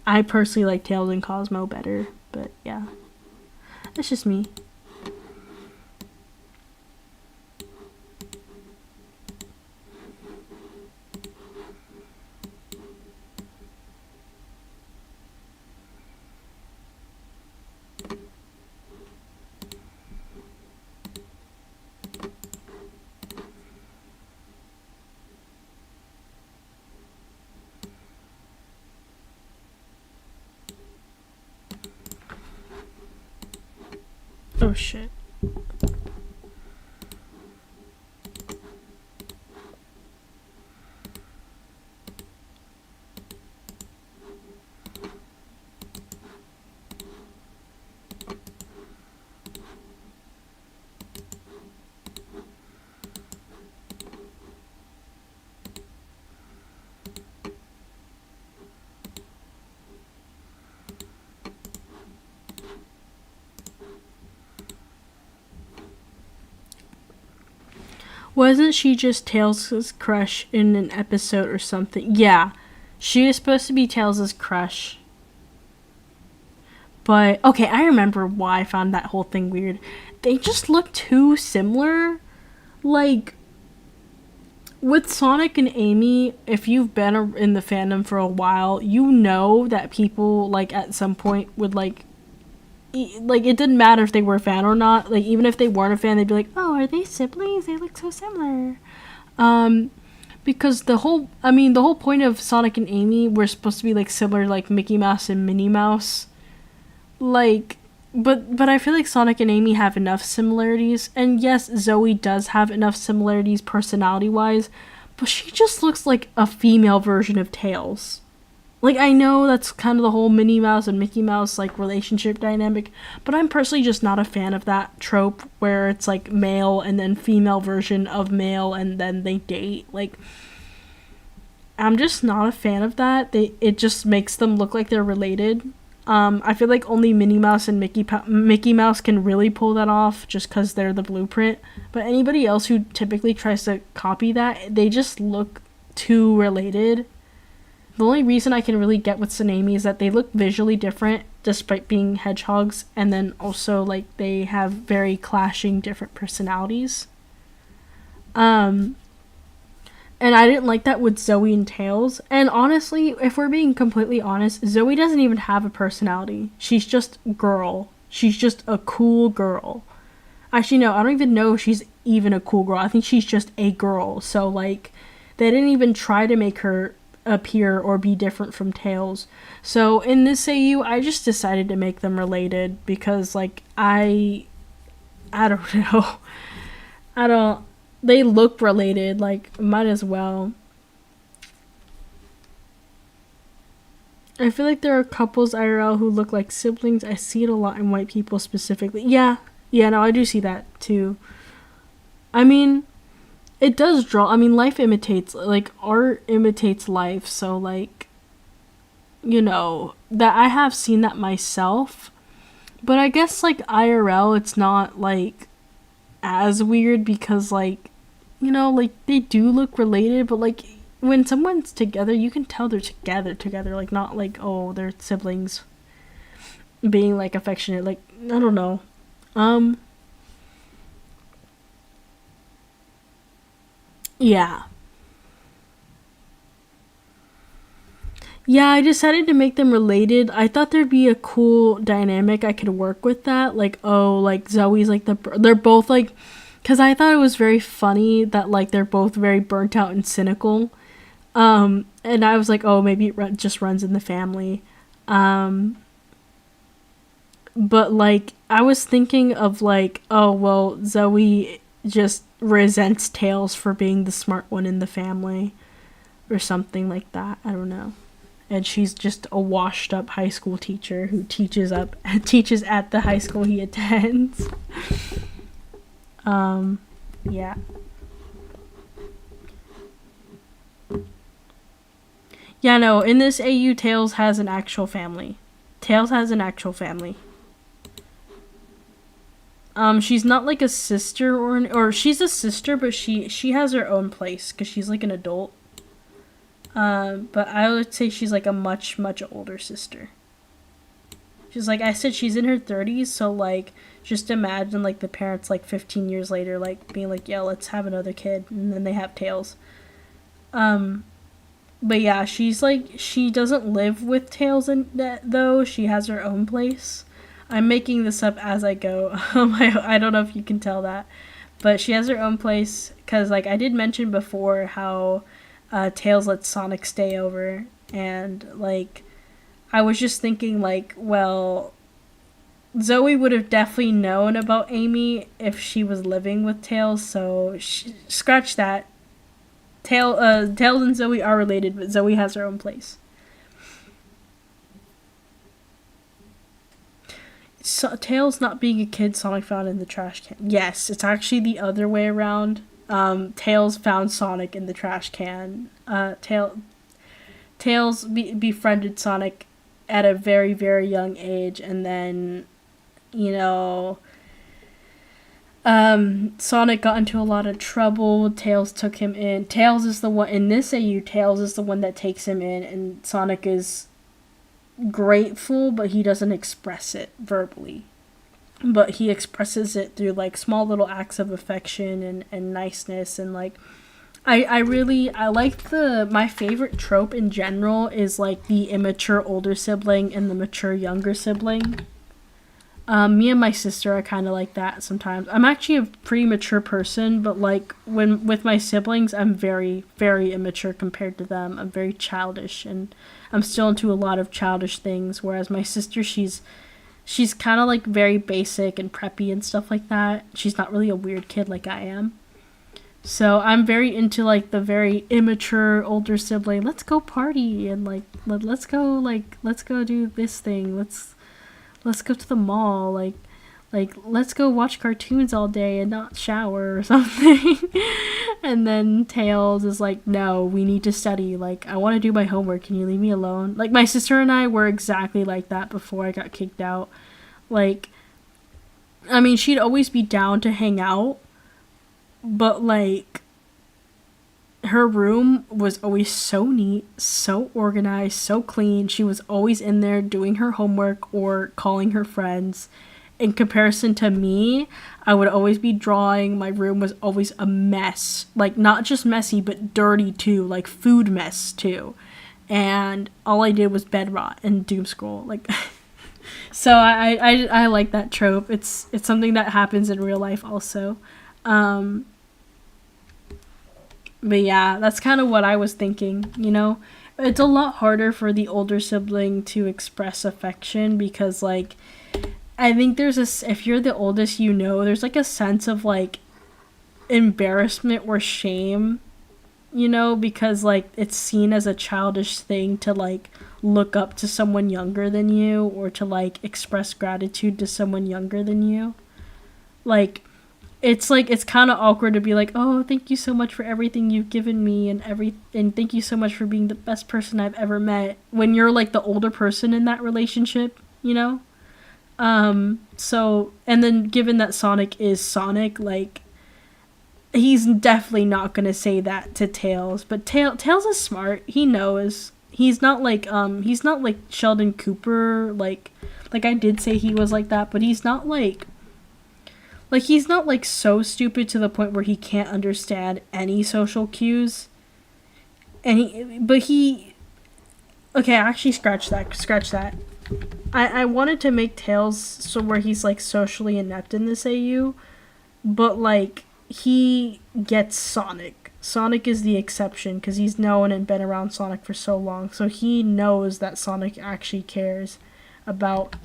I personally like Tails and Cosmo better, but yeah. That's just me. Oh shit. Wasn't she just Tails' crush in an episode or something? Yeah. She is supposed to be Tails' crush. But, okay, I remember why I found that whole thing weird. They just look too similar. Like, with Sonic and Amy, if you've been in the fandom for a while, you know that people, like, at some point would, like, it didn't matter if they were a fan or not. Like, even if they weren't a fan, they'd be like, "Oh, are they siblings? They look so similar." Um, because the whole point of Sonic and Amy were supposed to be like similar, like Mickey Mouse and Minnie Mouse. Like, but I feel like Sonic and Amy have enough similarities, and yes, Zoe does have enough similarities personality wise, but she just looks like a female version of Tails. Like, I know that's kind of the whole Minnie Mouse and Mickey Mouse, like, relationship dynamic, but I'm personally just not a fan of that trope where it's, like, male and then female version of male and then they date. Like, I'm just not a fan of that. It just makes them look like they're related. I feel like only Minnie Mouse and Mickey Mouse can really pull that off just because they're the blueprint. But anybody else who typically tries to copy that, they just look too related. The only reason I can really get with Tsunami is that they look visually different despite being hedgehogs, and then also like they have very clashing different personalities. And I didn't like that with Zoe and Tails. And honestly, if we're being completely honest, Zoe doesn't even have a personality. She's just girl. She's just a cool girl. Actually, no, I don't even know if she's even a cool girl. I think she's just a girl. So like, they didn't even try to make her appear or be different from Tails. So in this AU, I just decided to make them related because like I don't know. I don't they look related, like might as well. I feel like there are couples IRL who look like siblings. I see it a lot in white people specifically. Yeah. Yeah, no, I do see that too. I mean, it does draw. I mean, life imitates, like, art imitates life. So, like, you know, that I have seen that myself. But I guess, like, IRL, it's not, like, as weird because, like, you know, like, they do look related. But, like, when someone's together, you can tell they're together. Like, not, like, oh, they're siblings being, like, affectionate. Like, I don't know. Yeah. Yeah, I decided to make them related. I thought there'd be a cool dynamic I could work with that. Like, oh, like Zoe's like they're both like, because I thought it was very funny that like they're both very burnt out and cynical. And I was like, oh, maybe it just runs in the family. Um, but like, I was thinking of like, oh, well, Zoe just resents Tails for being the smart one in the family or something like that. I don't know. And she's just a washed up high school teacher who teaches at the high school he attends. Yeah. Yeah, no, in this AU, Tails has an actual family. Tails has an actual family. She's not like a sister or she's a sister, but she has her own place because she's like an adult. But I would say she's like a much, much older sister. She's like, I said she's in her 30s, so like, just imagine like the parents like 15 years later, like being like, yeah, let's have another kid, and then they have Tails. But yeah, she's like, she doesn't live with Tails in that though. She has her own place. I'm making this up as I go. I don't know if you can tell that, but she has her own place because like I did mention before how Tails lets Sonic stay over, and like I was just thinking like, well, Zoe would have definitely known about Amy if she was living with Tails, so scratch that. Tails and Zoe are related, but Zoe has her own place. So, Tails not being a kid Sonic found in the trash can. Yes, it's actually the other way around. Tails found Sonic in the trash can. Tails befriended Sonic at a very, very young age, and then, you know, Sonic got into a lot of trouble. Tails took him in. Tails is the one, in this AU, Tails is the one that takes him in, and Sonic is grateful, but he doesn't express it verbally. But he expresses it through like small little acts of affection and niceness, and like I like my favorite trope in general is like the immature older sibling and the mature younger sibling. Me and my sister are kind of like that sometimes. I'm actually a pretty mature person, but like when with my siblings, I'm very, very immature compared to them. I'm very childish, and I'm still into a lot of childish things. Whereas my sister, she's kind of like very basic and preppy and stuff like that. She's not really a weird kid like I am. So I'm very into like the very immature older sibling. Let's go party and like let's go do this thing. Let's go to the mall, like let's go watch cartoons all day and not shower or something. And then Tails is like, no, we need to study. Like, I want to do my homework. Can you leave me alone? Like, my sister and I were exactly like that before I got kicked out. Like, I mean, she'd always be down to hang out, but like, her room was always so neat, so organized, so clean. She was always in there doing her homework or calling her friends. In comparison to me, I would always be drawing. My room was always a mess. Like, not just messy, but dirty too. Like, food mess too. And all I did was bed rot and doom scroll. Like, so I like that trope. It's something that happens in real life also. But yeah, that's kind of what I was thinking, you know? It's a lot harder for the older sibling to express affection because, like, I think if you're the oldest, you know, there's, like, a sense of, like, embarrassment or shame, you know? Because, like, it's seen as a childish thing to, like, look up to someone younger than you or to, like, express gratitude to someone younger than you. Like, it's kind of awkward to be like, oh, thank you so much for everything you've given me and thank you so much for being the best person I've ever met when you're like the older person in that relationship, you know? So, and then given that Sonic is Sonic, like, he's definitely not gonna say that to Tails, but Tails is smart. He knows. He's not like Sheldon Cooper, like I did say he was like that, but he's not like he's not, like, so stupid to the point where he can't understand any social cues. And Okay, actually, scratch that. Scratch that. I wanted to make Tails so where he's like socially inept in this AU, but like he gets Sonic. Sonic is the exception because he's known and been around Sonic for so long, so he knows that Sonic actually cares about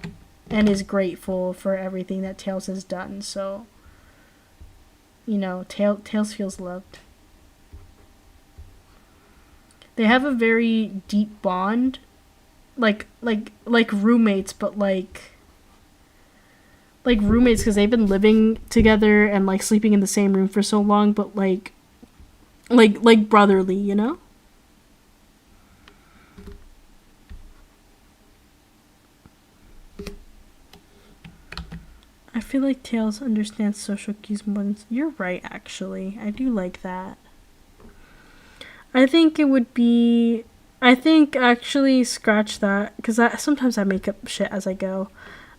and is grateful for everything that Tails has done. So, you know, Tails feels loved. They have a very deep bond, like roommates, but like roommates because they've been living together and like sleeping in the same room for so long, but like brotherly, you know? I feel like Tails understands social cues more than... You're right, actually. I do like that. I think it would be... I think, actually, scratch that, because sometimes I make up shit as I go.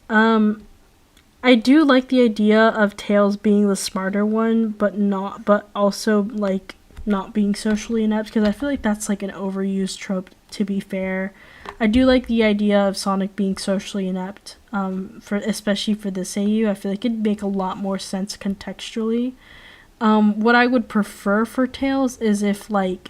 I do like the idea of Tails being the smarter one, but also, like, not being socially inept, because I feel like that's, like, an overused trope, to be fair. I do like the idea of Sonic being socially inept, especially for this AU. I feel like it'd make a lot more sense contextually. What I would prefer for Tails is if, like,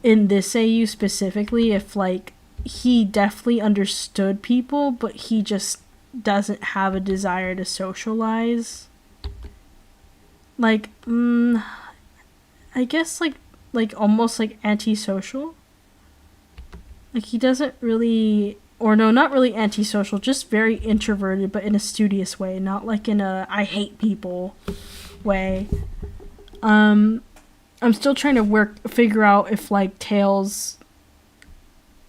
in this AU specifically, if, like, he definitely understood people, but he just doesn't have a desire to socialize. Like, I guess, like almost, like, antisocial. Like, he doesn't really... Or no, not really antisocial, just very introverted, but in a studious way, not like in a I hate people way. I'm still trying to figure out if, like, Tails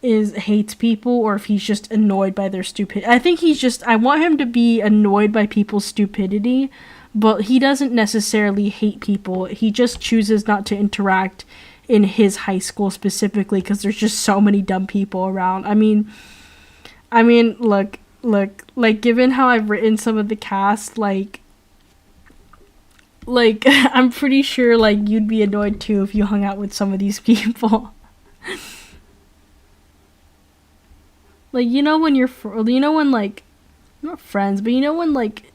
hates people or if he's just annoyed by their stupidity. I think I want him to be annoyed by people's stupidity, but he doesn't necessarily hate people. He just chooses not to interact in his high school specifically because there's just so many dumb people around. I mean, look, like, given how I've written some of the cast, like, I'm pretty sure, like, you'd be annoyed too if you hung out with some of these people. Like, you know when like, not friends, but you know when, like,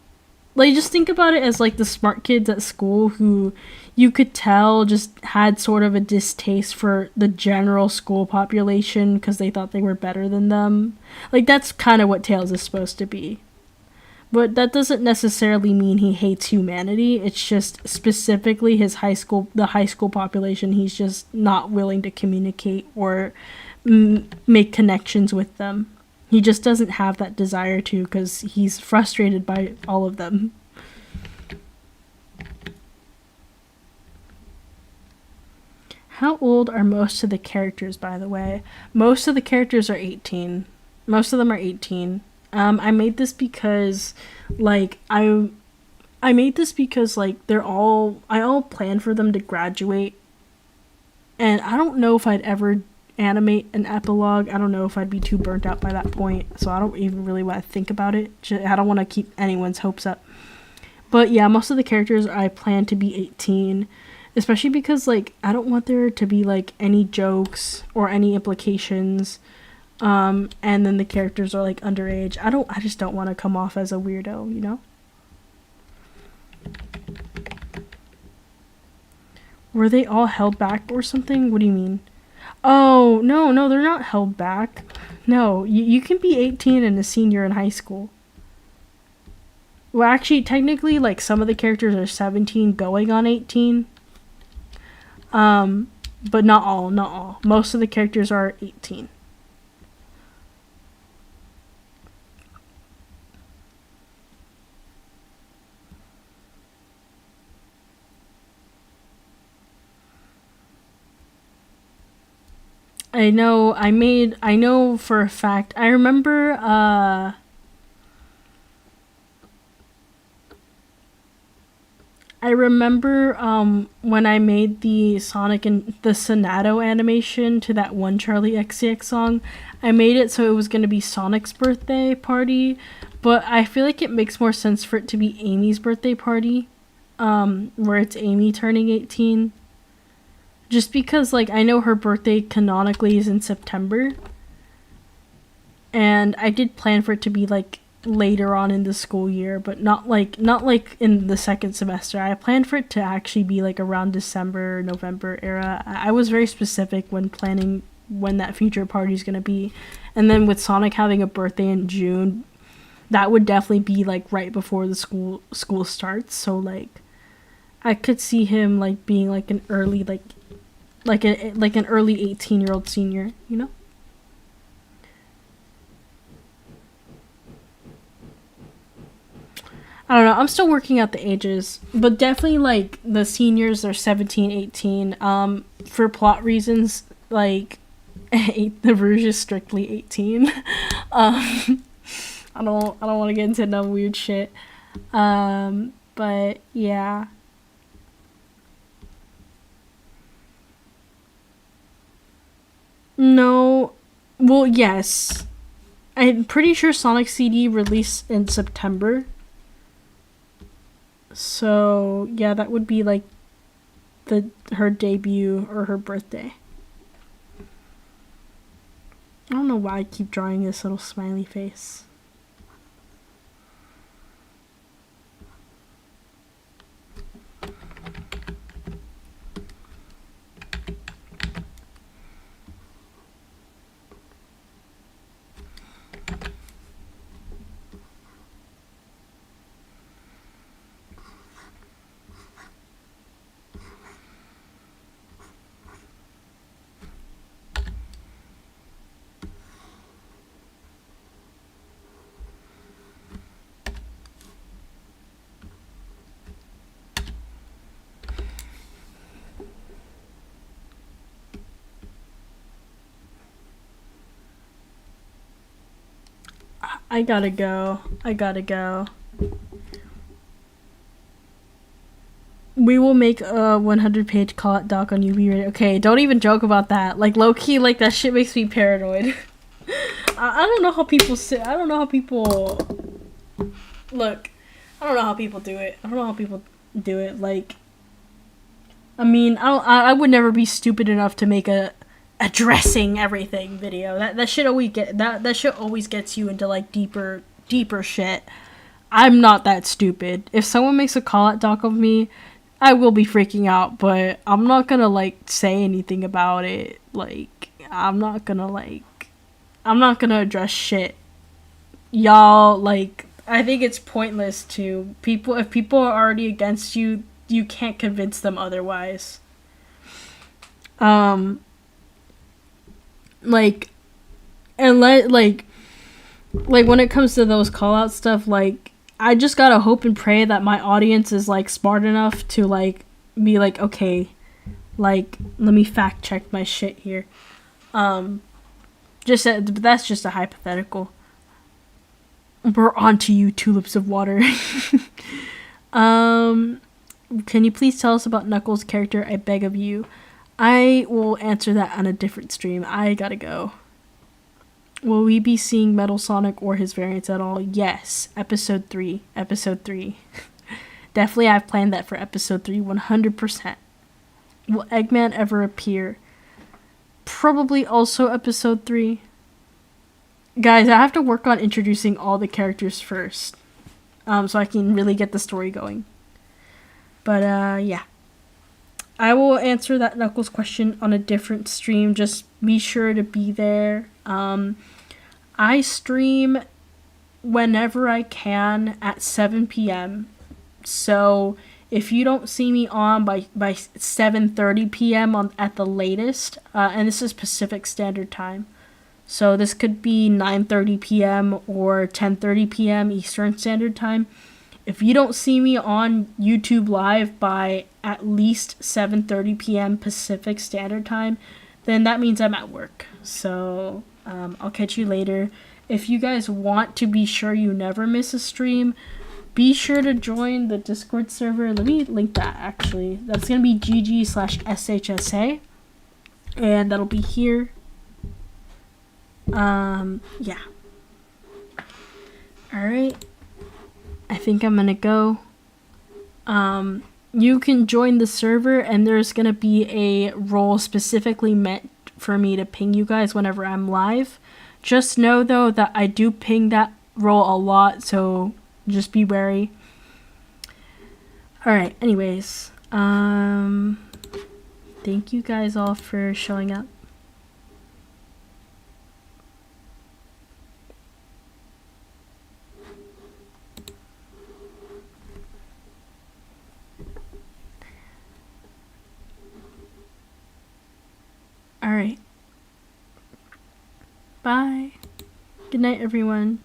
just think about it as, like, the smart kids at school who you could tell just had sort of a distaste for the general school population because they thought they were better than them. Like, that's kind of what Tails is supposed to be. But that doesn't necessarily mean he hates humanity. It's just specifically the high school population. He's just not willing to communicate or make connections with them. He just doesn't have that desire to because he's frustrated by all of them. How old are most of the characters, by the way? Most of the characters are 18. Most of them are 18. I made this because, like, I made this because, like, I all plan for them to graduate. And I don't know if I'd ever animate an epilogue. I don't know if I'd be too burnt out by that point. So I don't even really want to think about it. I don't want to keep anyone's hopes up. But yeah, most of the characters I plan to be 18. Especially because, like, I don't want there to be, like, any jokes or any implications. And then the characters are, like, underage. I just don't want to come off as a weirdo, you know? Were they all held back or something? What do you mean? Oh, no, they're not held back. No, you can be 18 and a senior in high school. Well, actually, technically, like, some of the characters are 17 going on 18. But not all. Most of the characters are 18. I know for a fact. I remember, when I made the Sonic and the Sonato animation to that one Charlie XCX song, I made it so it was going to be Sonic's birthday party, but I feel like it makes more sense for it to be Amy's birthday party, where it's Amy turning 18. Just because, like, I know her birthday canonically is in September, And I did plan for it to be like later on in the school year, but not like in the second semester. I planned for it to actually be like around December, November era. I was very specific when planning when that future party is going to be. And then with Sonic having a birthday in June, that would definitely be like right before the school starts. So like I could see him like being like an early like an early 18-year-old senior, you know? I don't know. I'm still working out the ages, but definitely like the seniors are 17, 18. For plot reasons, like the Rouge is strictly 18. I don't want to get into no weird shit. But yeah. No. Well, yes. I'm pretty sure Sonic CD released in September. So, yeah, that would be like her debut or her birthday. I don't know why I keep drawing this little smiley face. I gotta go. We will make a 100-page call-out doc on UV Radio. Okay, don't even joke about that. Like, low-key, like, that shit makes me paranoid. I don't know how people sit. I don't know how people... Look, I don't know how people do it. Like, I mean, I would never be stupid enough to make a addressing everything video. That shit always gets you into like deeper shit. I'm not that stupid. If someone makes a call out doc of me, I will be freaking out, but I'm not gonna like say anything about it. Like I'm not gonna address shit. Y'all, like, I think it's pointless to people. If people are already against you, you can't convince them otherwise. Like, and like when it comes to those call out stuff, like, I just gotta hope and pray that my audience is like smart enough to like be like, okay, like, let me fact check my shit here. That's just a hypothetical. We're on to you, tulips of water. Can you please tell us about Knuckles' character? I beg of you. I will answer that on a different stream. I gotta go. Will we be seeing Metal Sonic or his variants at all? Yes. Episode 3. Definitely, I've planned that for episode 3, 100%. Will Eggman ever appear? Probably also episode 3. Guys, I have to work on introducing all the characters first. So I can really get the story going. But, yeah. I will answer that Knuckles question on a different stream. Just be sure to be there. I stream whenever I can at 7 p.m. So if you don't see me on by 7:30 p.m. at the latest, and this is Pacific Standard Time. So this could be 9:30 p.m. or 10:30 p.m. Eastern Standard Time. If you don't see me on YouTube Live by at least 7:30 p.m. Pacific Standard Time, then that means I'm at work. So I'll catch you later. If you guys want to be sure you never miss a stream, be sure to join the Discord server. Let me link that, actually. That's going to be gg/shsa. And that'll be here. Yeah. Alright. I think I'm gonna go. You can join the server, and there's gonna be a role specifically meant for me to ping you guys whenever I'm live. Just know though that I do ping that role a lot, so just be wary. Alright, anyways. Thank you guys all for showing up. Alright. Bye. Good night, everyone.